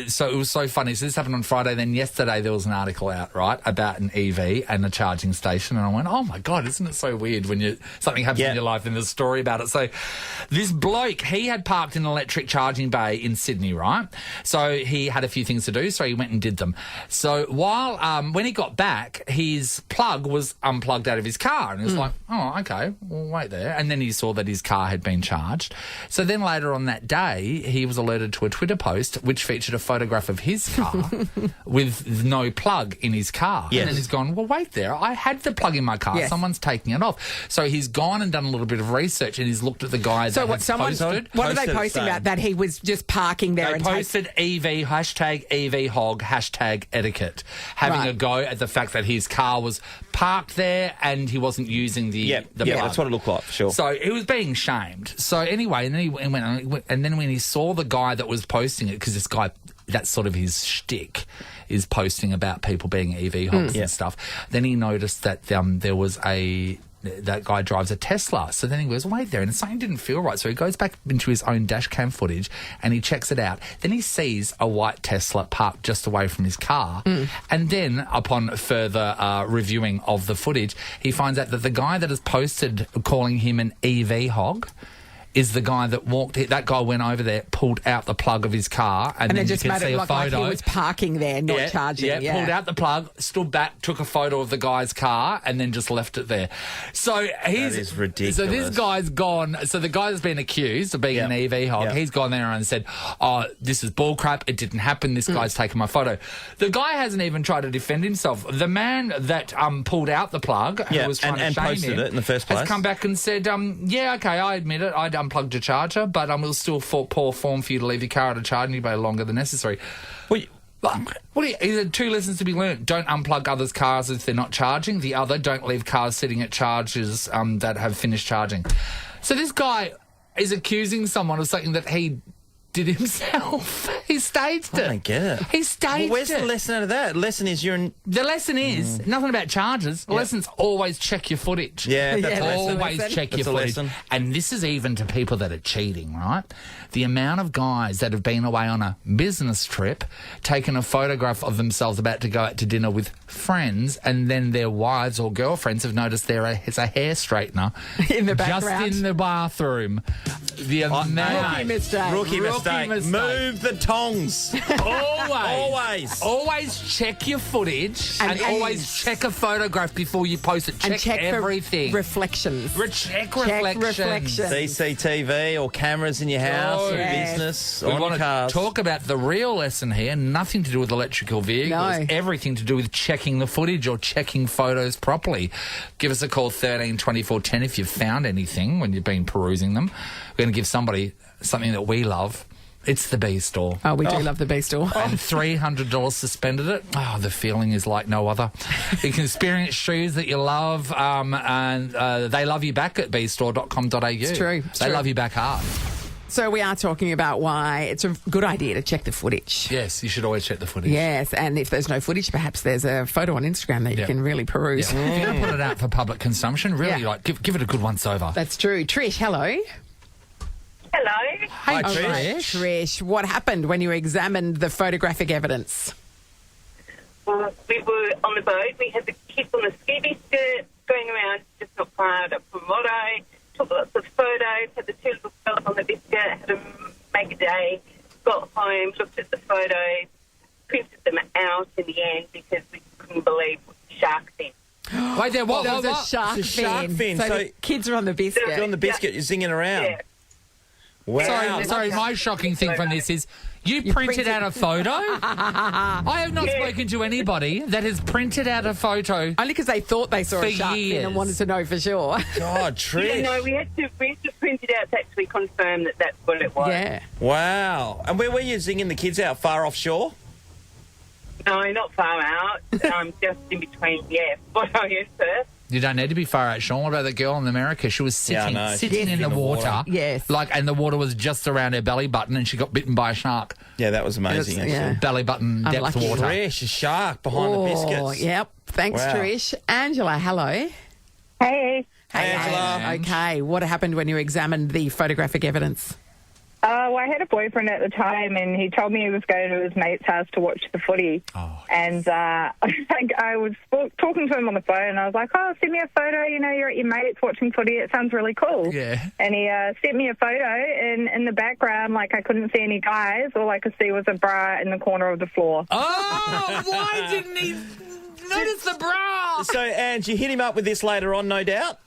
[SPEAKER 4] so it was so funny. So this happened on Friday. Then yesterday there was an article out, right, about an EV and a charging station. And I went, oh my God, isn't it so weird when something happens in your life and there's a story about it. So this bloke, he had parked in an electric charging bay in Sydney, right? So he had a few things to do, so he went and did them. So when he got back, his plug was unplugged out of his car. And he was like, oh, okay, well, wait there. And then he saw that his car had been charged. So then later on that day, he was alerted to a Twitter post which featured a photograph of his car with no plug in his car.
[SPEAKER 3] Yes.
[SPEAKER 4] And then he's gone, well, wait there. I had the plug in my car.
[SPEAKER 2] Yes.
[SPEAKER 4] Someone's taking it off. So he's gone and done a little bit of research and he's looked at the guy
[SPEAKER 2] So
[SPEAKER 4] that
[SPEAKER 2] what?
[SPEAKER 4] had
[SPEAKER 2] Someone?
[SPEAKER 4] posted.
[SPEAKER 2] What are they
[SPEAKER 3] Posted it
[SPEAKER 2] posting
[SPEAKER 3] saying-
[SPEAKER 2] about? That he was just parking there
[SPEAKER 4] They
[SPEAKER 2] and
[SPEAKER 4] posted EV, hashtag EV hog, hashtag etiquette, having
[SPEAKER 2] Right.
[SPEAKER 4] a go at the fact that his car was parked there and he wasn't using the
[SPEAKER 3] Yeah,
[SPEAKER 4] plug.
[SPEAKER 3] that's what it looked like, for sure.
[SPEAKER 4] So he was being shamed. So anyway, and then he went, and then when he saw the guy that was posting it, because this guy, that's sort of his shtick, is posting about people being EV hogs and stuff. Then he noticed that there was that guy drives a Tesla. So then he goes, wait there, and something didn't feel right. So he goes back into his own dash cam footage and he checks it out. Then he sees a white Tesla parked just away from his car. And then, upon further reviewing of the footage, he finds out that the guy that has posted calling him an EV hog is the guy that that guy went over there, pulled out the plug of his car, and then
[SPEAKER 2] they
[SPEAKER 4] you
[SPEAKER 2] just
[SPEAKER 4] can
[SPEAKER 2] made
[SPEAKER 4] see
[SPEAKER 2] it
[SPEAKER 4] a
[SPEAKER 2] look like
[SPEAKER 4] photo.
[SPEAKER 2] he was parking there, not charging.
[SPEAKER 4] Yeah, pulled out the plug, stood back, took a photo of the guy's car, and then just left it there. So he's
[SPEAKER 3] is ridiculous.
[SPEAKER 4] So this guy's gone. So the guy that's been accused of being an EV hog, he's gone there and said, "Oh, this is bullcrap. It didn't happen. This guy's taken my photo." The guy hasn't even tried to defend himself. The man that pulled out the plug, who was trying to shame
[SPEAKER 3] posted
[SPEAKER 4] him,
[SPEAKER 3] it in the first place,
[SPEAKER 4] has come back and said, "Yeah, okay, I admit it. I'd unplugged your charger, but we'll still pour form for you to leave your car out of charge any longer than necessary." Either two lessons to be learnt. Don't unplug others' cars if they're not charging. The other, don't leave cars sitting at chargers that have finished charging. So this guy is accusing someone of something that he did himself. He staged it.
[SPEAKER 3] I don't get it.
[SPEAKER 4] He staged
[SPEAKER 3] Where's
[SPEAKER 4] it.
[SPEAKER 3] the lesson out of that? The lesson is
[SPEAKER 4] The lesson is nothing about charges. The lesson's always check your footage.
[SPEAKER 3] Yeah, that's a lesson.
[SPEAKER 4] Always check
[SPEAKER 3] That's
[SPEAKER 4] your
[SPEAKER 3] a
[SPEAKER 4] footage.
[SPEAKER 3] lesson.
[SPEAKER 4] And this is even to people that are cheating, right? The amount of guys that have been away on a business trip, taken a photograph of themselves about to go out to dinner with friends, and then their wives or girlfriends have noticed there's a hair straightner
[SPEAKER 2] In the background.
[SPEAKER 4] just in the bathroom. The amount.
[SPEAKER 3] Rookie mistake. Move the tongs.
[SPEAKER 4] Always check your footage and always check a photograph before you post it.
[SPEAKER 2] And
[SPEAKER 4] Check everything.
[SPEAKER 2] for reflections.
[SPEAKER 4] Check reflections.
[SPEAKER 3] CCTV or cameras in your house or business
[SPEAKER 4] We
[SPEAKER 3] on
[SPEAKER 4] want
[SPEAKER 3] your
[SPEAKER 4] to
[SPEAKER 3] cars.
[SPEAKER 4] talk about the real lesson here. Nothing to do with electrical vehicles.
[SPEAKER 2] No.
[SPEAKER 4] Everything to do with checking the footage or checking photos properly. Give us a call, 13 24 10, if you've found anything when you've been perusing them. We're going to give somebody something that we love. It's the B store.
[SPEAKER 2] Oh, we do love the B store.
[SPEAKER 4] And $300 suspended it. Oh, the feeling is like no other. You can experience shoes that you love, and they love you back at bstore.com.au.
[SPEAKER 2] It's true.
[SPEAKER 4] They love you back hard.
[SPEAKER 2] So we are talking about why it's a good idea to check the footage.
[SPEAKER 4] Yes, you should always check the footage.
[SPEAKER 2] Yes, and if there's no footage, perhaps there's a photo on Instagram that you can really peruse.
[SPEAKER 4] Yeah. If you're going to put it out for public consumption, really, give it a good once over.
[SPEAKER 2] That's true. Trish, hello.
[SPEAKER 10] Hello.
[SPEAKER 4] Hi,
[SPEAKER 2] All right, Trish, what happened when you examined the photographic evidence?
[SPEAKER 10] Well, we were on the boat. We had the kids on the ski biscuit going around just not far out from Motto. Took lots of photos, had the two little girls on the biscuit, had them make a day, got home, looked at the photos, printed them out in the end because we couldn't believe shark fin.
[SPEAKER 4] Wait there, what?
[SPEAKER 2] There's a shark
[SPEAKER 3] It's a shark fin.
[SPEAKER 2] So
[SPEAKER 3] So
[SPEAKER 2] the kids are on the biscuit.
[SPEAKER 3] You're on the biscuit, you're zinging around.
[SPEAKER 10] Yeah.
[SPEAKER 3] Wow.
[SPEAKER 4] Sorry, my shocking thing from this is you printed out a photo? I have not spoken to anybody that has printed out a photo.
[SPEAKER 2] Only because they thought they saw
[SPEAKER 4] For
[SPEAKER 2] a shark fin
[SPEAKER 4] years.
[SPEAKER 2] and wanted to know for sure.
[SPEAKER 3] God, Trish.
[SPEAKER 10] Yeah, no, we had to print it out to actually confirm that that's what it was.
[SPEAKER 2] Yeah.
[SPEAKER 3] Wow. And where were you zinging the kids out? Far offshore?
[SPEAKER 10] No, not far out. Just in between, Motto and Perth.
[SPEAKER 4] You don't need to be far out, Sean. What about the girl in America? She was sitting in the water.
[SPEAKER 2] Yes.
[SPEAKER 4] And the water was just around her belly button and she got bitten by a shark.
[SPEAKER 3] Yeah, that was amazing, actually.
[SPEAKER 2] Yeah.
[SPEAKER 4] Belly button depth
[SPEAKER 2] Unlucky.
[SPEAKER 4] water.
[SPEAKER 3] Trish, a shark behind the biscuits.
[SPEAKER 2] Yep. Thanks,
[SPEAKER 3] Wow.
[SPEAKER 2] Trish. Angela, hello.
[SPEAKER 10] Hey.
[SPEAKER 3] Hey, Angela.
[SPEAKER 2] Okay, what happened when you examined the photographic evidence?
[SPEAKER 10] Well, I had a boyfriend at the time, and he told me he was going to his mate's house to watch the footy. And I was talking to him on the phone, and I was like, "Oh, send me a photo. You know, you're at your mate's watching footy. It sounds really cool."
[SPEAKER 4] Yeah.
[SPEAKER 10] And he sent me a photo, and in the background, like, I couldn't see any guys. All I could see was a bra in the corner of the floor.
[SPEAKER 4] Oh, why didn't he notice the bra?
[SPEAKER 3] So, Ange, you hit him up with this later on, no doubt?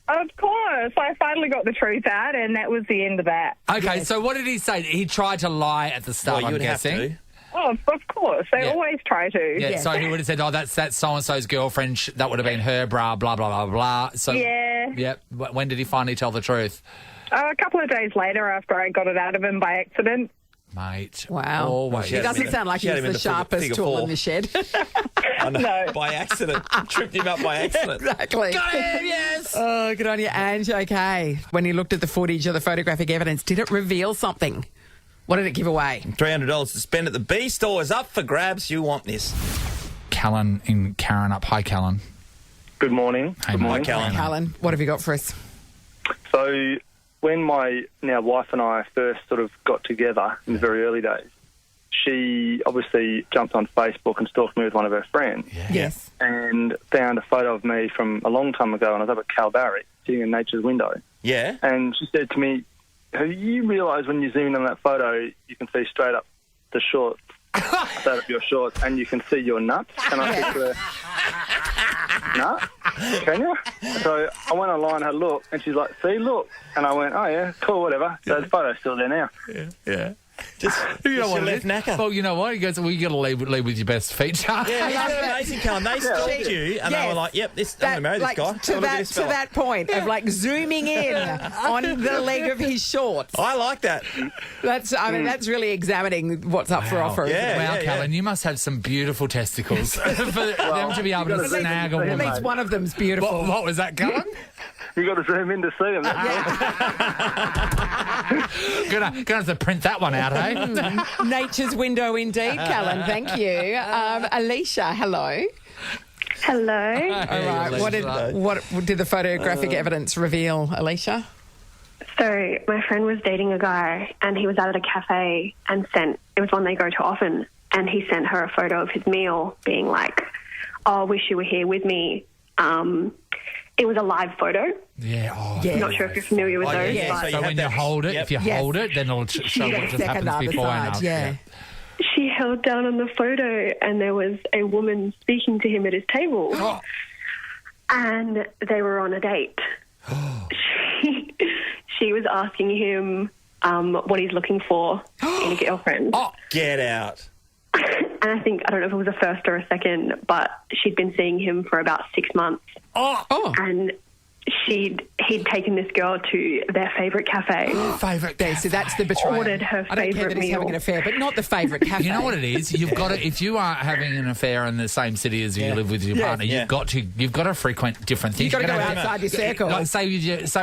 [SPEAKER 10] Of course. I finally got the truth out, and that was the end of that.
[SPEAKER 4] Okay, so what did he say? He tried to lie at the start,
[SPEAKER 3] Well, you
[SPEAKER 4] I'm
[SPEAKER 3] would have
[SPEAKER 4] guessing.
[SPEAKER 3] to.
[SPEAKER 10] Oh, of course. They always try to.
[SPEAKER 4] Yeah, so he would have said, "Oh, that's so-and-so's girlfriend. That would have been her bra, blah, blah, blah, blah." So,
[SPEAKER 10] Yeah.
[SPEAKER 4] When did he finally tell the truth?
[SPEAKER 10] A couple of days later after I got it out of him by accident.
[SPEAKER 4] Mate.
[SPEAKER 2] Wow.
[SPEAKER 4] Always.
[SPEAKER 2] He doesn't sound like
[SPEAKER 3] She had
[SPEAKER 2] he's
[SPEAKER 3] him in
[SPEAKER 2] the
[SPEAKER 3] the
[SPEAKER 2] sharpest
[SPEAKER 3] figure
[SPEAKER 2] tool
[SPEAKER 3] four.
[SPEAKER 2] in the shed.
[SPEAKER 3] I know,
[SPEAKER 10] No.
[SPEAKER 3] by accident. Tripped him up by accident.
[SPEAKER 2] Exactly.
[SPEAKER 4] Got him, yes.
[SPEAKER 2] Oh, good on you, Ange. Okay. When you looked at the footage or the photographic evidence, did it reveal something? What did it give away?
[SPEAKER 3] $300 to spend at the B store is up for grabs. You want this.
[SPEAKER 4] Callan in Karen up. Hi, Callan.
[SPEAKER 11] Good morning.
[SPEAKER 4] Hey,
[SPEAKER 11] Good morning.
[SPEAKER 3] Hi, Callan.
[SPEAKER 2] Callan, what have you got for us?
[SPEAKER 11] So when my now wife and I first sort of got together in the very early days, she obviously jumped on Facebook and stalked me with one of her friends.
[SPEAKER 2] Yes.
[SPEAKER 11] And found a photo of me from a long time ago, and I was up at Kalbarri, sitting in nature's window.
[SPEAKER 3] Yeah?
[SPEAKER 11] And she said to me, "Have you realised when you zoom in on that photo, you can see straight up the shorts, straight up your shorts, and you can see your nuts?" And I said to her, "No, can you?" So I went online, had a look, and she's like, "See, look." And I went, "Oh, yeah, cool, whatever." So the photo's still there now.
[SPEAKER 3] Yeah. Just
[SPEAKER 4] You know
[SPEAKER 3] your
[SPEAKER 4] what it
[SPEAKER 3] left
[SPEAKER 4] is?
[SPEAKER 3] knacker.
[SPEAKER 4] Well, you know what? He goes, well, you got to lead with your best feature.
[SPEAKER 3] Yeah, isn't it amazing, Callan? They stalked you, and they were like, "Yep, I'm going to marry this guy."
[SPEAKER 2] To that point of like zooming in on the leg of his shorts.
[SPEAKER 3] I like that.
[SPEAKER 2] That's really examining what's up for offer. isn't it?
[SPEAKER 4] Wow, Callan, you must have some beautiful testicles for them to be able to snag a
[SPEAKER 2] At
[SPEAKER 4] woman.
[SPEAKER 2] least one of them's beautiful.
[SPEAKER 4] What was that, Callan?
[SPEAKER 11] You got to zoom in to see them.
[SPEAKER 4] Gonna have to print that one out, hey?
[SPEAKER 2] Nature's window indeed, Callan. Thank you. Alicia, hello.
[SPEAKER 10] Hello.
[SPEAKER 2] All right. What did the photographic evidence reveal, Alicia?
[SPEAKER 13] So my friend was dating a guy and he was out at a cafe and it was one they go to often, and he sent her a photo of his meal being like, "Oh, wish you were here with me." It was a live photo.
[SPEAKER 4] Yeah. Oh,
[SPEAKER 2] Yeah.
[SPEAKER 13] I'm not sure if you're familiar with those.
[SPEAKER 2] yeah.
[SPEAKER 13] But
[SPEAKER 4] So when you hold it, if you hold it, then it'll show what just
[SPEAKER 2] Second
[SPEAKER 4] happens
[SPEAKER 2] other
[SPEAKER 4] before and
[SPEAKER 2] side,
[SPEAKER 4] after.
[SPEAKER 2] yeah.
[SPEAKER 13] she held down on the photo and there was a woman speaking to him at his table.
[SPEAKER 4] Oh.
[SPEAKER 13] And they were on a date. She was asking him what he's looking for in a girlfriend.
[SPEAKER 3] Oh, get out.
[SPEAKER 13] And I don't know if it was a first or a second, but she'd been seeing him for about 6 months.
[SPEAKER 2] Oh.
[SPEAKER 13] And he'd taken this girl to their favourite cafe.
[SPEAKER 4] Favourite
[SPEAKER 2] There, so that's the betrayal.
[SPEAKER 13] Ordered her
[SPEAKER 2] I don't care
[SPEAKER 13] favourite
[SPEAKER 2] that he's having
[SPEAKER 13] meal.
[SPEAKER 2] an affair, but not the favourite cafe.
[SPEAKER 4] You know what it is? You've got to, if you are having an affair in the same city as you live with your partner, you've got to frequent different things.
[SPEAKER 2] You've got to go
[SPEAKER 4] have
[SPEAKER 2] outside your circle.
[SPEAKER 4] Like say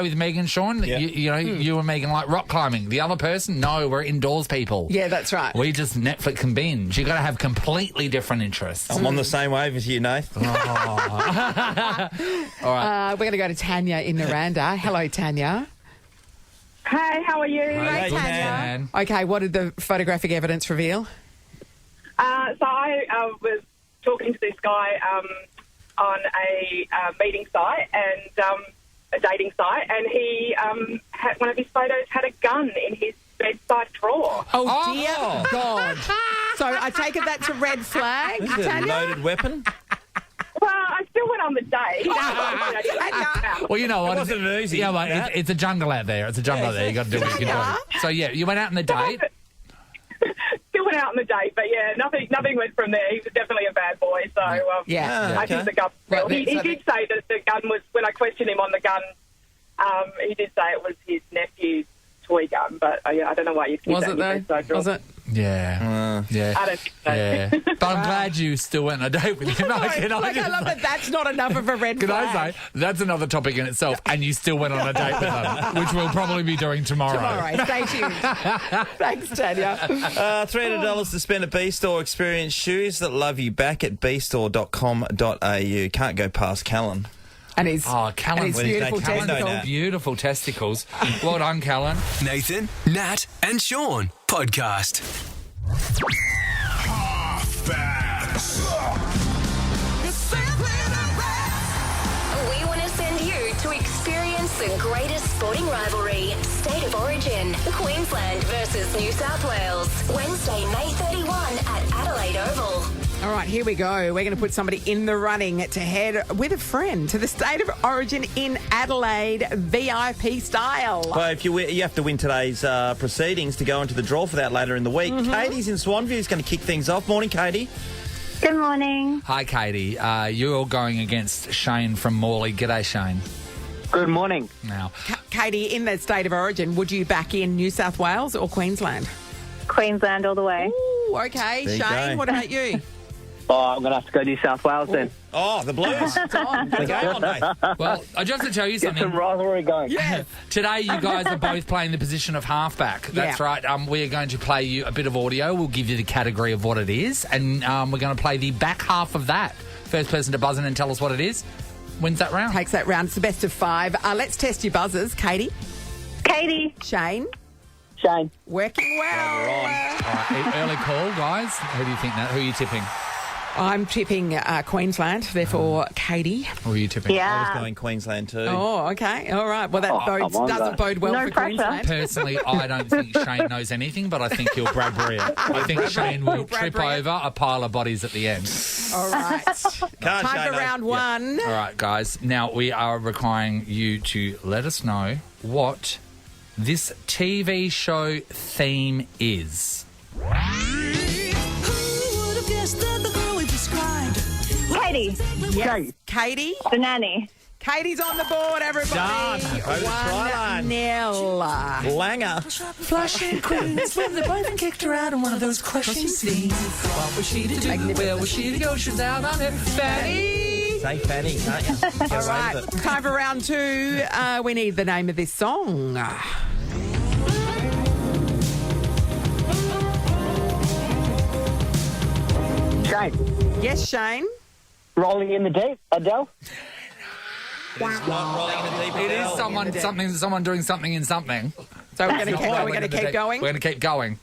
[SPEAKER 4] with Megan, Shaun, you and Megan like rock climbing. The other person, no, we're indoors people.
[SPEAKER 2] Yeah, that's right.
[SPEAKER 4] We just Netflix and binge. You got to have completely different interests.
[SPEAKER 3] I'm on the same wave as you, Nath.
[SPEAKER 4] All right.
[SPEAKER 2] We're going to go to Tanya in Naranda. Hello, Tanya.
[SPEAKER 10] Hi, how are you?
[SPEAKER 2] Hey,
[SPEAKER 4] Good
[SPEAKER 2] Tanya.
[SPEAKER 4] man.
[SPEAKER 2] Okay, what did the photographic evidence reveal?
[SPEAKER 10] So I was talking to this guy on a meeting site and a dating site, and he had one of his photos had a gun in his bedside drawer.
[SPEAKER 2] Oh, dear God. So I take it that's a red flag,
[SPEAKER 3] Is it a
[SPEAKER 2] Tanya?
[SPEAKER 3] loaded weapon?
[SPEAKER 10] Well, I still went on the date.
[SPEAKER 4] Well, you know what?
[SPEAKER 3] It wasn't an easy.
[SPEAKER 4] Yeah, well,
[SPEAKER 3] that.
[SPEAKER 4] it's a jungle out there. It's a jungle out there. You got to do what you can do. So yeah, you went out on the date.
[SPEAKER 10] Still went out on the date, but yeah, nothing went from there. He was definitely a bad boy, so I think the gun.
[SPEAKER 2] Well,
[SPEAKER 10] he did say that the gun was, when I questioned him on the gun, he did say it was his nephew's toy gun, but I don't know why you'd keep
[SPEAKER 2] Was
[SPEAKER 10] that
[SPEAKER 2] it
[SPEAKER 10] in your
[SPEAKER 2] though?
[SPEAKER 10] bedside drawer.
[SPEAKER 2] Was it?
[SPEAKER 4] Yeah. Yeah.
[SPEAKER 10] I don't think so.
[SPEAKER 4] Yeah. But I'm glad you still went on a date with him.
[SPEAKER 2] I love that that's not enough of a red
[SPEAKER 4] Can
[SPEAKER 2] flag.
[SPEAKER 4] I say, that's another topic in itself, and you still went on a date with them, which we'll probably be doing tomorrow.
[SPEAKER 2] Stay tuned. Thanks, Tanya.
[SPEAKER 3] $300 to spend at B-Store. Experience shoes that love you back at bstore.com.au. Can't go past Callan.
[SPEAKER 2] And his,
[SPEAKER 4] Callan's
[SPEAKER 2] beautiful
[SPEAKER 3] Callan,
[SPEAKER 2] testicles.
[SPEAKER 4] Beautiful testicles. Well done, Callan.
[SPEAKER 7] Nathan, Nat, and Shaun podcast. Halfbacks.
[SPEAKER 8] We want to send you to experience the greatest sporting rivalry, State of Origin, Queensland versus New South Wales, Wednesday, May 31 at Adelaide Oval.
[SPEAKER 2] All right, here we go. We're going to put somebody in the running to head with a friend to the State of Origin in Adelaide, VIP style.
[SPEAKER 3] Well, if you have to win today's proceedings to go into the draw for that later in the week. Katie's in Swanview is going to kick things off. Morning, Katie.
[SPEAKER 14] Good morning.
[SPEAKER 4] Hi, Katie. You're going against Shane from Morley. G'day, Shane.
[SPEAKER 15] Good morning.
[SPEAKER 4] Now,
[SPEAKER 2] Katie, in the State of Origin, would you back in New South Wales or Queensland?
[SPEAKER 14] Queensland all the way.
[SPEAKER 2] Ooh, okay.
[SPEAKER 3] There you
[SPEAKER 2] Shane,
[SPEAKER 3] go.
[SPEAKER 2] what about you?
[SPEAKER 15] Oh, I'm going to have to go New South Wales then.
[SPEAKER 3] Oh, the Blues.
[SPEAKER 2] It's on.
[SPEAKER 3] Good on, mate.
[SPEAKER 4] well, I just have to tell you
[SPEAKER 15] Get
[SPEAKER 4] something.
[SPEAKER 15] some rivalry going.
[SPEAKER 2] Yes.
[SPEAKER 4] Today, you guys are both playing the position of halfback. That's
[SPEAKER 2] Yeah.
[SPEAKER 4] right. We are going to play you a bit of audio. We'll give you the category of what it is, and we're going to play the back half of that. First person to buzz in and tell us what it is wins that round.
[SPEAKER 2] Takes that round. It's the best of 5. Let's test your buzzers. Katie?
[SPEAKER 14] Katie.
[SPEAKER 2] Shane?
[SPEAKER 15] Shane.
[SPEAKER 2] Working well.
[SPEAKER 4] All right, early call, guys. Who do you think that? Who are you tipping?
[SPEAKER 2] I'm tipping Queensland, therefore Katie.
[SPEAKER 4] Who are you tipping?
[SPEAKER 3] I was going Queensland too.
[SPEAKER 2] Oh, okay. All right. Well, that doesn't bode well
[SPEAKER 14] No
[SPEAKER 2] for
[SPEAKER 14] pressure.
[SPEAKER 2] Queensland.
[SPEAKER 4] Personally, I don't think Shane knows anything, but I think he'll Brad Brea. I think Shane will trip over a pile of bodies at the end.
[SPEAKER 2] All right. Time for round 1.
[SPEAKER 4] All right, guys. Now, we are requiring you to let us know what this TV show theme is.
[SPEAKER 14] Katie.
[SPEAKER 2] Yes. Katie?
[SPEAKER 14] The nanny.
[SPEAKER 2] Katie's on the board, everybody.
[SPEAKER 3] Done. Over the try line.
[SPEAKER 2] 1-0.
[SPEAKER 3] Langer.
[SPEAKER 4] Flushing Queens when the boyfriend kicked her out on one of those crushing scenes. What was she to do? Where was she to go? She was out on her fanny.
[SPEAKER 3] Say Fanny, can't you? Get
[SPEAKER 2] All
[SPEAKER 3] away
[SPEAKER 2] right.
[SPEAKER 3] with it.
[SPEAKER 2] Time for round 2. We need the name of this song.
[SPEAKER 15] Shane.
[SPEAKER 2] Yes, Shane?
[SPEAKER 15] Rolling in the deep. Adele.
[SPEAKER 3] It's not rolling in the deep.
[SPEAKER 4] It is someone doing something in something.
[SPEAKER 2] So we're going to keep going?
[SPEAKER 4] We're going to keep going.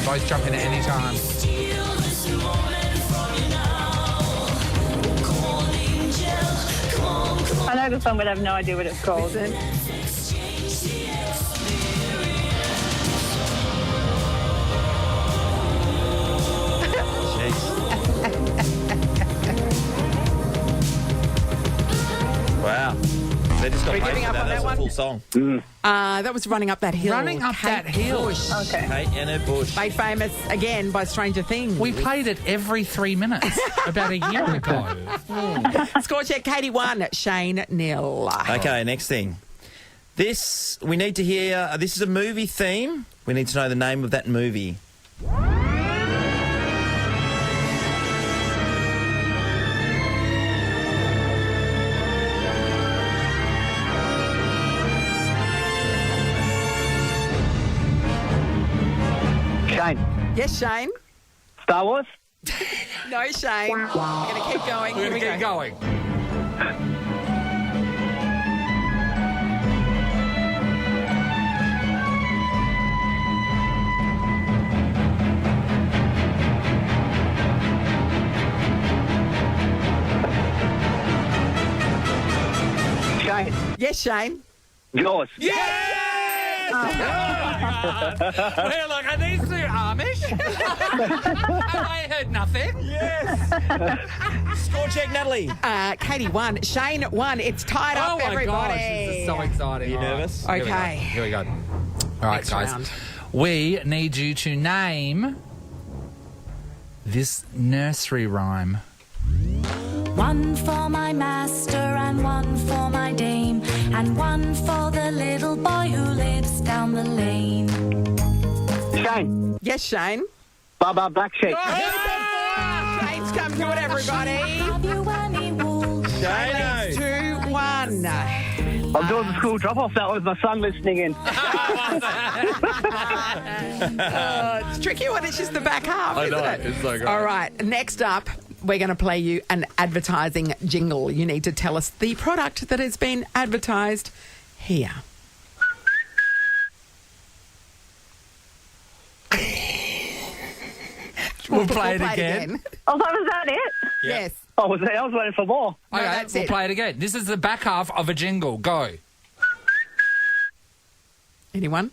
[SPEAKER 4] Both jump in at any time.
[SPEAKER 14] I know the song, but I have no idea what it's called.
[SPEAKER 3] Wow. They just got
[SPEAKER 2] We're
[SPEAKER 3] paid
[SPEAKER 2] giving
[SPEAKER 3] for
[SPEAKER 2] up
[SPEAKER 3] that.
[SPEAKER 2] on
[SPEAKER 3] That's
[SPEAKER 2] that
[SPEAKER 3] a
[SPEAKER 2] one?
[SPEAKER 3] full song.
[SPEAKER 2] That was Running Up That Hill.
[SPEAKER 4] Running Up That Hill.
[SPEAKER 2] Bush.
[SPEAKER 14] Okay.
[SPEAKER 3] Kate and her bush.
[SPEAKER 2] Made famous again by Stranger Things.
[SPEAKER 4] We played it every 3 minutes about a year ago.
[SPEAKER 2] Score check, Katie 1, Shane 0.
[SPEAKER 3] Okay, next thing. This, we need to hear, this is a movie theme. We need to know the name of that movie.
[SPEAKER 15] Shane.
[SPEAKER 2] Yes, Shane?
[SPEAKER 15] Star Wars.
[SPEAKER 2] No, Shane. We're going to keep going.
[SPEAKER 4] We're
[SPEAKER 2] Here
[SPEAKER 4] going
[SPEAKER 2] we
[SPEAKER 4] to keep
[SPEAKER 2] go.
[SPEAKER 4] going.
[SPEAKER 15] Shane.
[SPEAKER 2] Yes, Shane?
[SPEAKER 15] Yours.
[SPEAKER 3] Yes!
[SPEAKER 4] Well, look, are these two Amish? Have I heard nothing?
[SPEAKER 3] Yes! Score check, Natalie.
[SPEAKER 2] Katie 1, Shane 1. It's tied up,
[SPEAKER 4] Oh, my
[SPEAKER 2] everybody.
[SPEAKER 4] gosh, this is so exciting.
[SPEAKER 3] Are you nervous?
[SPEAKER 2] Okay.
[SPEAKER 4] Here we go. All right,
[SPEAKER 2] Next
[SPEAKER 4] guys.
[SPEAKER 2] round.
[SPEAKER 4] We need you to name this nursery rhyme.
[SPEAKER 16] One for my master and one for my dame, and one for the little boy who lives down the lane.
[SPEAKER 15] Shane.
[SPEAKER 2] Yes, Shane.
[SPEAKER 15] Baba Black Sheep.
[SPEAKER 2] Shane's come to it, everybody. Shane, 2-1.
[SPEAKER 15] I'm doing the school drop-off. That was my son listening in.
[SPEAKER 2] It's tricky when it's just the back half,
[SPEAKER 4] I know,
[SPEAKER 2] isn't it?
[SPEAKER 4] it's so great.
[SPEAKER 2] All right, next up, we're going to play you an advertising jingle. You need to tell us the product that has been advertised here.
[SPEAKER 4] We'll play it again.
[SPEAKER 14] Oh, was that it?
[SPEAKER 2] Yes.
[SPEAKER 15] I was waiting for more.
[SPEAKER 2] No,
[SPEAKER 4] Okay,
[SPEAKER 2] that's
[SPEAKER 4] we'll
[SPEAKER 2] it.
[SPEAKER 4] play it again. This is the back half of a jingle. Go.
[SPEAKER 2] Anyone?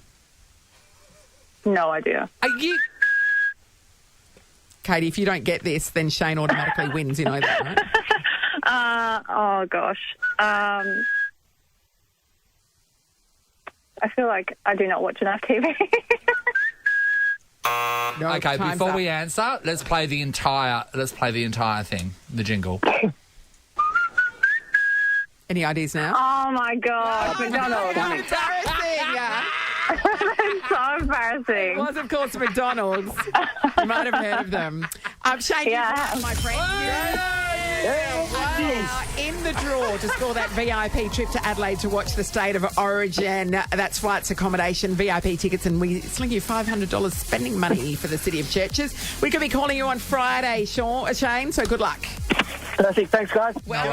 [SPEAKER 14] No idea.
[SPEAKER 4] Are you...
[SPEAKER 2] Katie, if you don't get this, then Shane automatically wins. You know that, right?
[SPEAKER 14] Oh, gosh. I feel like I do not watch enough TV.
[SPEAKER 2] No,
[SPEAKER 4] Okay,
[SPEAKER 2] time's
[SPEAKER 4] before
[SPEAKER 2] up.
[SPEAKER 4] we answer, let's play the entire thing, the jingle.
[SPEAKER 2] Any ideas now?
[SPEAKER 14] Oh, my God. McDonald's.
[SPEAKER 2] Embarrassing!
[SPEAKER 14] It's so
[SPEAKER 2] It
[SPEAKER 14] embarrassing.
[SPEAKER 2] was, of course, McDonald's. You might have heard of them. Shane,
[SPEAKER 14] Yeah.
[SPEAKER 2] you won, my friend. Wow. In the draw to score that VIP trip to Adelaide to watch the State of Origin. That's flights, accommodation, VIP tickets, and we sling you $500 spending money for the City of Churches. We could be calling you on Friday, Shane, so good luck.
[SPEAKER 15] Perfect. Thanks, guys.
[SPEAKER 2] Well,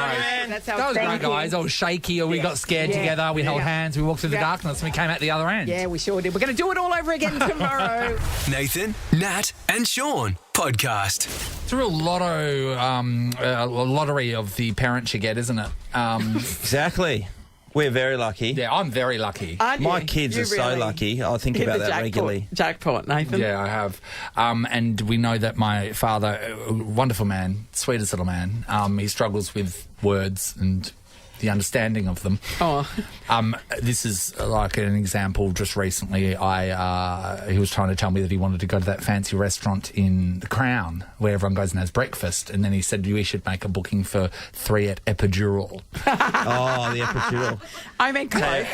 [SPEAKER 2] that's how
[SPEAKER 4] That was great, guys. All shaky, or we got scared
[SPEAKER 2] Yeah.
[SPEAKER 4] together. We held
[SPEAKER 2] Yeah.
[SPEAKER 4] hands. We walked through the
[SPEAKER 2] Yeah.
[SPEAKER 4] darkness, and we came out the other end.
[SPEAKER 2] Yeah, we sure did. We're going to do it all over again tomorrow.
[SPEAKER 7] Nathan, Nat, and Shaun podcast.
[SPEAKER 4] It's a real lottery of the parents you get, isn't it?
[SPEAKER 3] Exactly. We're very lucky.
[SPEAKER 4] Yeah, I'm very lucky.
[SPEAKER 2] Aren't you?
[SPEAKER 3] My kids
[SPEAKER 2] You
[SPEAKER 3] are so
[SPEAKER 2] really
[SPEAKER 3] lucky. I think
[SPEAKER 2] hit
[SPEAKER 3] about
[SPEAKER 2] the
[SPEAKER 3] that regularly.
[SPEAKER 2] Jackpot, Nathan.
[SPEAKER 4] Yeah, I have. And we know that my father, a wonderful man, sweetest little man, he struggles with words and the understanding of them.
[SPEAKER 2] Oh.
[SPEAKER 4] This is like an example. Just recently, he was trying to tell me that he wanted to go to that fancy restaurant in the Crown where everyone goes and has breakfast. And then he said, we should make a booking for 3 at Epidural.
[SPEAKER 3] Oh, the epidural.
[SPEAKER 2] I mean, close.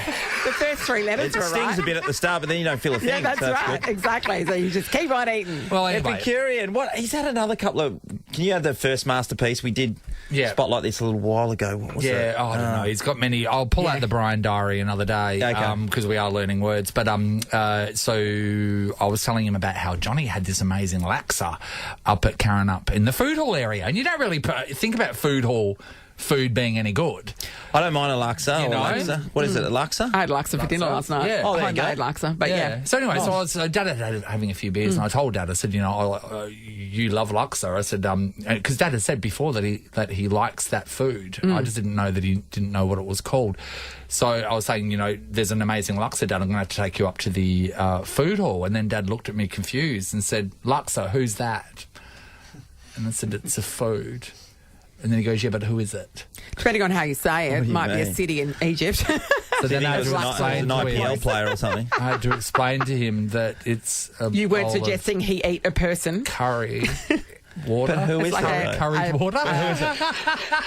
[SPEAKER 2] The first 3 letters
[SPEAKER 3] It
[SPEAKER 2] were
[SPEAKER 3] stings
[SPEAKER 2] right.
[SPEAKER 3] a bit at the start, but then you don't feel a thing.
[SPEAKER 2] Yeah, that's
[SPEAKER 3] so
[SPEAKER 2] right.
[SPEAKER 3] good.
[SPEAKER 2] Exactly. So you just keep on eating.
[SPEAKER 4] Well, anyway.
[SPEAKER 3] Epicurean. What? He's had another couple of... Can you have the first masterpiece? We did spotlight this a little while ago. What was it?
[SPEAKER 4] I don't know. He's got many. I'll pull out the Brian Diary another day because we are learning words. But so I was telling him about how Johnny had this amazing laksa up at Karrinyup in the food hall area. And you don't really think about food hall food being any good.
[SPEAKER 3] I don't mind a laksa.
[SPEAKER 4] You know?
[SPEAKER 3] Laksa. What is it, a laksa?
[SPEAKER 2] I had laksa for dinner last night.
[SPEAKER 4] Yeah.
[SPEAKER 2] Oh,
[SPEAKER 3] there you go.
[SPEAKER 2] homemade laksa. But yeah.
[SPEAKER 4] So anyway, so I was Dad had having a few beers, and I told Dad, I said, you love laksa. I said, because Dad had said before that he likes that food. I just didn't know that he didn't know what it was called. So I was saying, there's an amazing laksa, Dad. I'm going to have to take you up to the food hall. And then Dad looked at me confused and said, laksa, who's that? And I said, it's a food. And then he goes, yeah, but who is it?
[SPEAKER 2] Depending on how you say it,
[SPEAKER 3] do you
[SPEAKER 2] might be a
[SPEAKER 3] mean?
[SPEAKER 2] city in Egypt.
[SPEAKER 4] So then I had to
[SPEAKER 3] an
[SPEAKER 4] explain to
[SPEAKER 3] IPL
[SPEAKER 4] him.
[SPEAKER 3] player or something.
[SPEAKER 4] I had to explain to him that it's a
[SPEAKER 2] You weren't
[SPEAKER 4] bowl of
[SPEAKER 2] suggesting he eat a person.
[SPEAKER 4] curry water.
[SPEAKER 3] But who is
[SPEAKER 2] like
[SPEAKER 3] that?
[SPEAKER 2] a-
[SPEAKER 4] Curried
[SPEAKER 2] a-
[SPEAKER 4] water?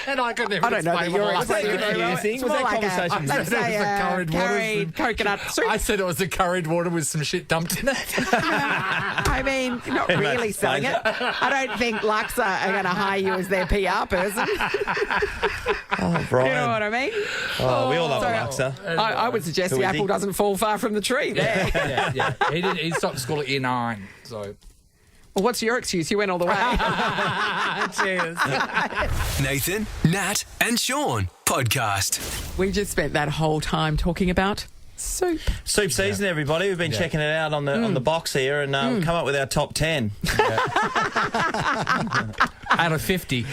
[SPEAKER 4] And I couldn't even
[SPEAKER 2] I don't know that
[SPEAKER 4] explain
[SPEAKER 2] you're
[SPEAKER 4] what
[SPEAKER 2] explaining
[SPEAKER 4] laksa
[SPEAKER 2] it very
[SPEAKER 4] is.
[SPEAKER 2] well.
[SPEAKER 3] confusing.
[SPEAKER 2] It's
[SPEAKER 3] Was
[SPEAKER 2] more
[SPEAKER 3] that
[SPEAKER 2] like
[SPEAKER 3] conversation-
[SPEAKER 2] let's
[SPEAKER 4] It was
[SPEAKER 2] say
[SPEAKER 4] a curried water.
[SPEAKER 2] curried coconut soup.
[SPEAKER 4] I said it was a curried water with some shit dumped in it.
[SPEAKER 2] I mean, not really selling it. I don't think Laksa are going to hire you as their PR person.
[SPEAKER 3] Oh, Brian.
[SPEAKER 2] You know what I mean?
[SPEAKER 3] Oh, we all love
[SPEAKER 2] So,
[SPEAKER 3] laksa.
[SPEAKER 2] I would suggest
[SPEAKER 3] Who
[SPEAKER 2] the
[SPEAKER 3] is he?
[SPEAKER 2] apple doesn't fall far from the tree there.
[SPEAKER 4] yeah. He stopped school at year 9. So.
[SPEAKER 2] Well, what's your excuse? You went all the way.
[SPEAKER 4] Cheers.
[SPEAKER 7] Nathan, Nat, and Shaun podcast.
[SPEAKER 2] We just spent that whole time talking about soup.
[SPEAKER 3] Soup season, everybody. We've been checking it out on the box here, and we've come up with our top 10.
[SPEAKER 4] Out of 50.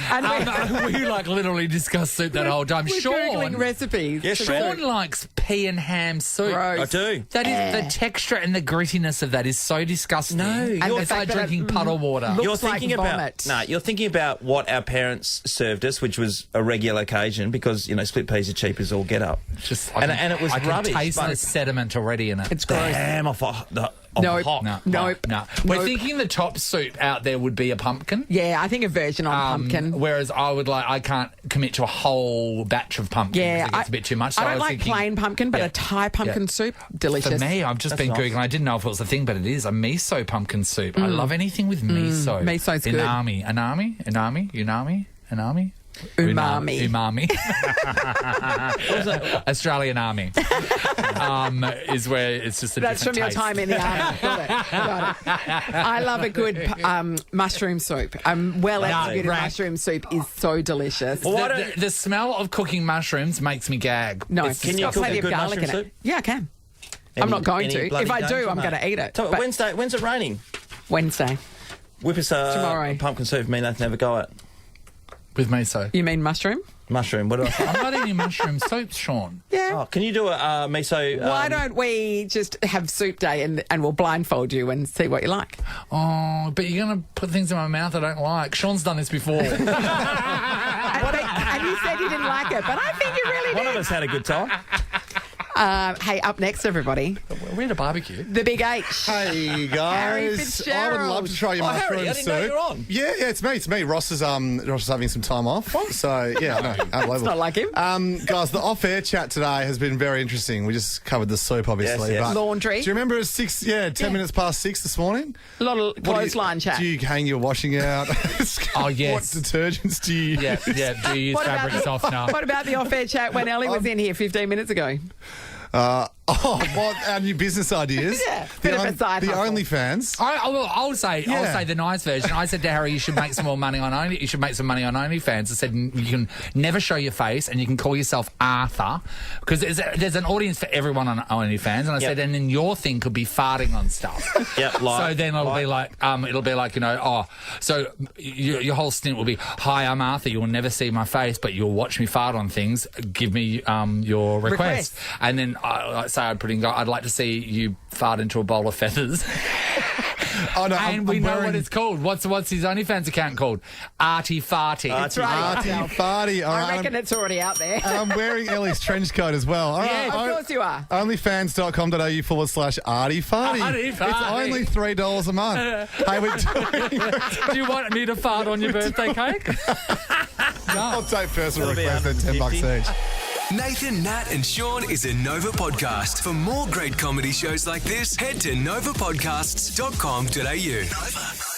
[SPEAKER 4] We literally discussed soup that whole time.
[SPEAKER 2] We're Googling recipes.
[SPEAKER 3] Yes,
[SPEAKER 4] Shaun likes pea and ham soup.
[SPEAKER 2] Gross.
[SPEAKER 3] I do.
[SPEAKER 4] That is the texture and the grittiness of that is so disgusting.
[SPEAKER 3] No,
[SPEAKER 2] And the
[SPEAKER 4] it's like
[SPEAKER 2] fact that it
[SPEAKER 4] drinking puddle water.
[SPEAKER 2] looks
[SPEAKER 3] You're thinking
[SPEAKER 2] like
[SPEAKER 3] about
[SPEAKER 2] vomit.
[SPEAKER 3] you're thinking about what our parents served us, which was a regular occasion because split peas are cheap as all get up.
[SPEAKER 4] Just
[SPEAKER 3] And it was
[SPEAKER 4] I can
[SPEAKER 3] rubbish,
[SPEAKER 4] taste
[SPEAKER 3] but-
[SPEAKER 4] the sediment already in it.
[SPEAKER 2] It's gross.
[SPEAKER 3] Damn,
[SPEAKER 2] Nope.
[SPEAKER 3] hot.
[SPEAKER 4] No. We're thinking the top soup out there would be a pumpkin.
[SPEAKER 2] Yeah, I think a version on pumpkin.
[SPEAKER 4] Whereas I can't commit to a whole batch of pumpkins.
[SPEAKER 2] Yeah,
[SPEAKER 4] It gets a bit too much. So
[SPEAKER 2] I don't
[SPEAKER 4] was
[SPEAKER 2] like
[SPEAKER 4] thinking,
[SPEAKER 2] plain pumpkin, but a Thai pumpkin soup, delicious.
[SPEAKER 4] For me, I've just been Googling. I didn't know if it was a thing, but it is a miso pumpkin soup. I love anything with miso.
[SPEAKER 2] Miso's good.
[SPEAKER 4] Unami. Australian Army is where it's just a
[SPEAKER 2] That's from
[SPEAKER 4] different
[SPEAKER 2] your time in the army. Got it. I love a good mushroom soup. Executed mushroom soup is so delicious.
[SPEAKER 4] Well, the smell of cooking mushrooms makes me gag.
[SPEAKER 2] No,
[SPEAKER 3] Can you cook a good mushroom
[SPEAKER 2] in
[SPEAKER 3] soup?
[SPEAKER 2] it. Yeah, I can. I'm not going to. If I do, I'm going to eat it.
[SPEAKER 3] So Wednesday, when's it raining?
[SPEAKER 2] Wednesday.
[SPEAKER 3] Whip us
[SPEAKER 2] Tomorrow.
[SPEAKER 3] a pumpkin soup. Me and Nathan have a go at.
[SPEAKER 4] With miso.
[SPEAKER 2] You mean mushroom?
[SPEAKER 3] Mushroom. What do I say?
[SPEAKER 4] I'm not eating mushroom soups, Shaun.
[SPEAKER 2] Yeah.
[SPEAKER 3] Oh, can you do a miso?
[SPEAKER 2] Why don't we just have soup day and we'll blindfold you and see what you like?
[SPEAKER 4] Oh, but you're going to put things in my mouth I don't like. Sean's done this before.
[SPEAKER 2] And you said you didn't like it, but I think you really did.
[SPEAKER 3] One of us had a good time.
[SPEAKER 2] Hey, up next, everybody.
[SPEAKER 4] We're at a barbecue.
[SPEAKER 2] The Big H.
[SPEAKER 12] Hey
[SPEAKER 2] Harry
[SPEAKER 12] guys, I would love to try your mushroom
[SPEAKER 3] Harry, I
[SPEAKER 12] soup.
[SPEAKER 3] didn't know you were on.
[SPEAKER 12] Yeah, it's me. Ross is having some time off, so yeah, no, unbelievable.
[SPEAKER 2] It's not like him.
[SPEAKER 12] Guys, the off-air chat today has been very interesting. We just covered the soup, obviously.
[SPEAKER 3] Yes.
[SPEAKER 12] But
[SPEAKER 2] Laundry.
[SPEAKER 12] do you remember at 10 minutes past 6 this morning?
[SPEAKER 2] A lot of clothesline chat.
[SPEAKER 12] Do you hang your washing out?
[SPEAKER 4] Oh, yes.
[SPEAKER 12] What detergents do you use?
[SPEAKER 4] Yeah. Do you use fabric softener?
[SPEAKER 2] What about the off-air chat when Ellie was in here 15 minutes ago?
[SPEAKER 12] Our new business ideas.
[SPEAKER 2] Yeah, bit of a side
[SPEAKER 12] the
[SPEAKER 2] hustle.
[SPEAKER 12] OnlyFans.
[SPEAKER 4] I'll say the nice version. I said to Harry, you should make some more money on You should make some money on OnlyFans. I said you can never show your face and you can call yourself Arthur because there's an audience for everyone on OnlyFans. And I said, and then your thing could be farting on stuff. So then it'll be like so your whole stint will be, hi, I'm Arthur. You will never see my face, but you'll watch me fart on things. Give me your request. And then I'd put in, I'd like to see you fart into a bowl of feathers.
[SPEAKER 12] Oh, no,
[SPEAKER 4] and we know what it's called. What's his OnlyFans account called? Arty Farty.
[SPEAKER 2] That's right.
[SPEAKER 12] Arty Farty. All right,
[SPEAKER 2] I reckon it's already out there.
[SPEAKER 12] I'm wearing Ellie's trench coat as well. All right,
[SPEAKER 2] Of course you are.
[SPEAKER 12] Onlyfans.com.au/Arty Farty.
[SPEAKER 4] Arty Farty.
[SPEAKER 12] It's only $3 a month. Hey, we're doing...
[SPEAKER 4] Do you want me to fart on your birthday cake?
[SPEAKER 12] I'll take personal requests at $10 each.
[SPEAKER 7] Nathan, Nat and Shaun is a Nova podcast. For more great comedy shows like this, head to novapodcasts.com.au. Nova.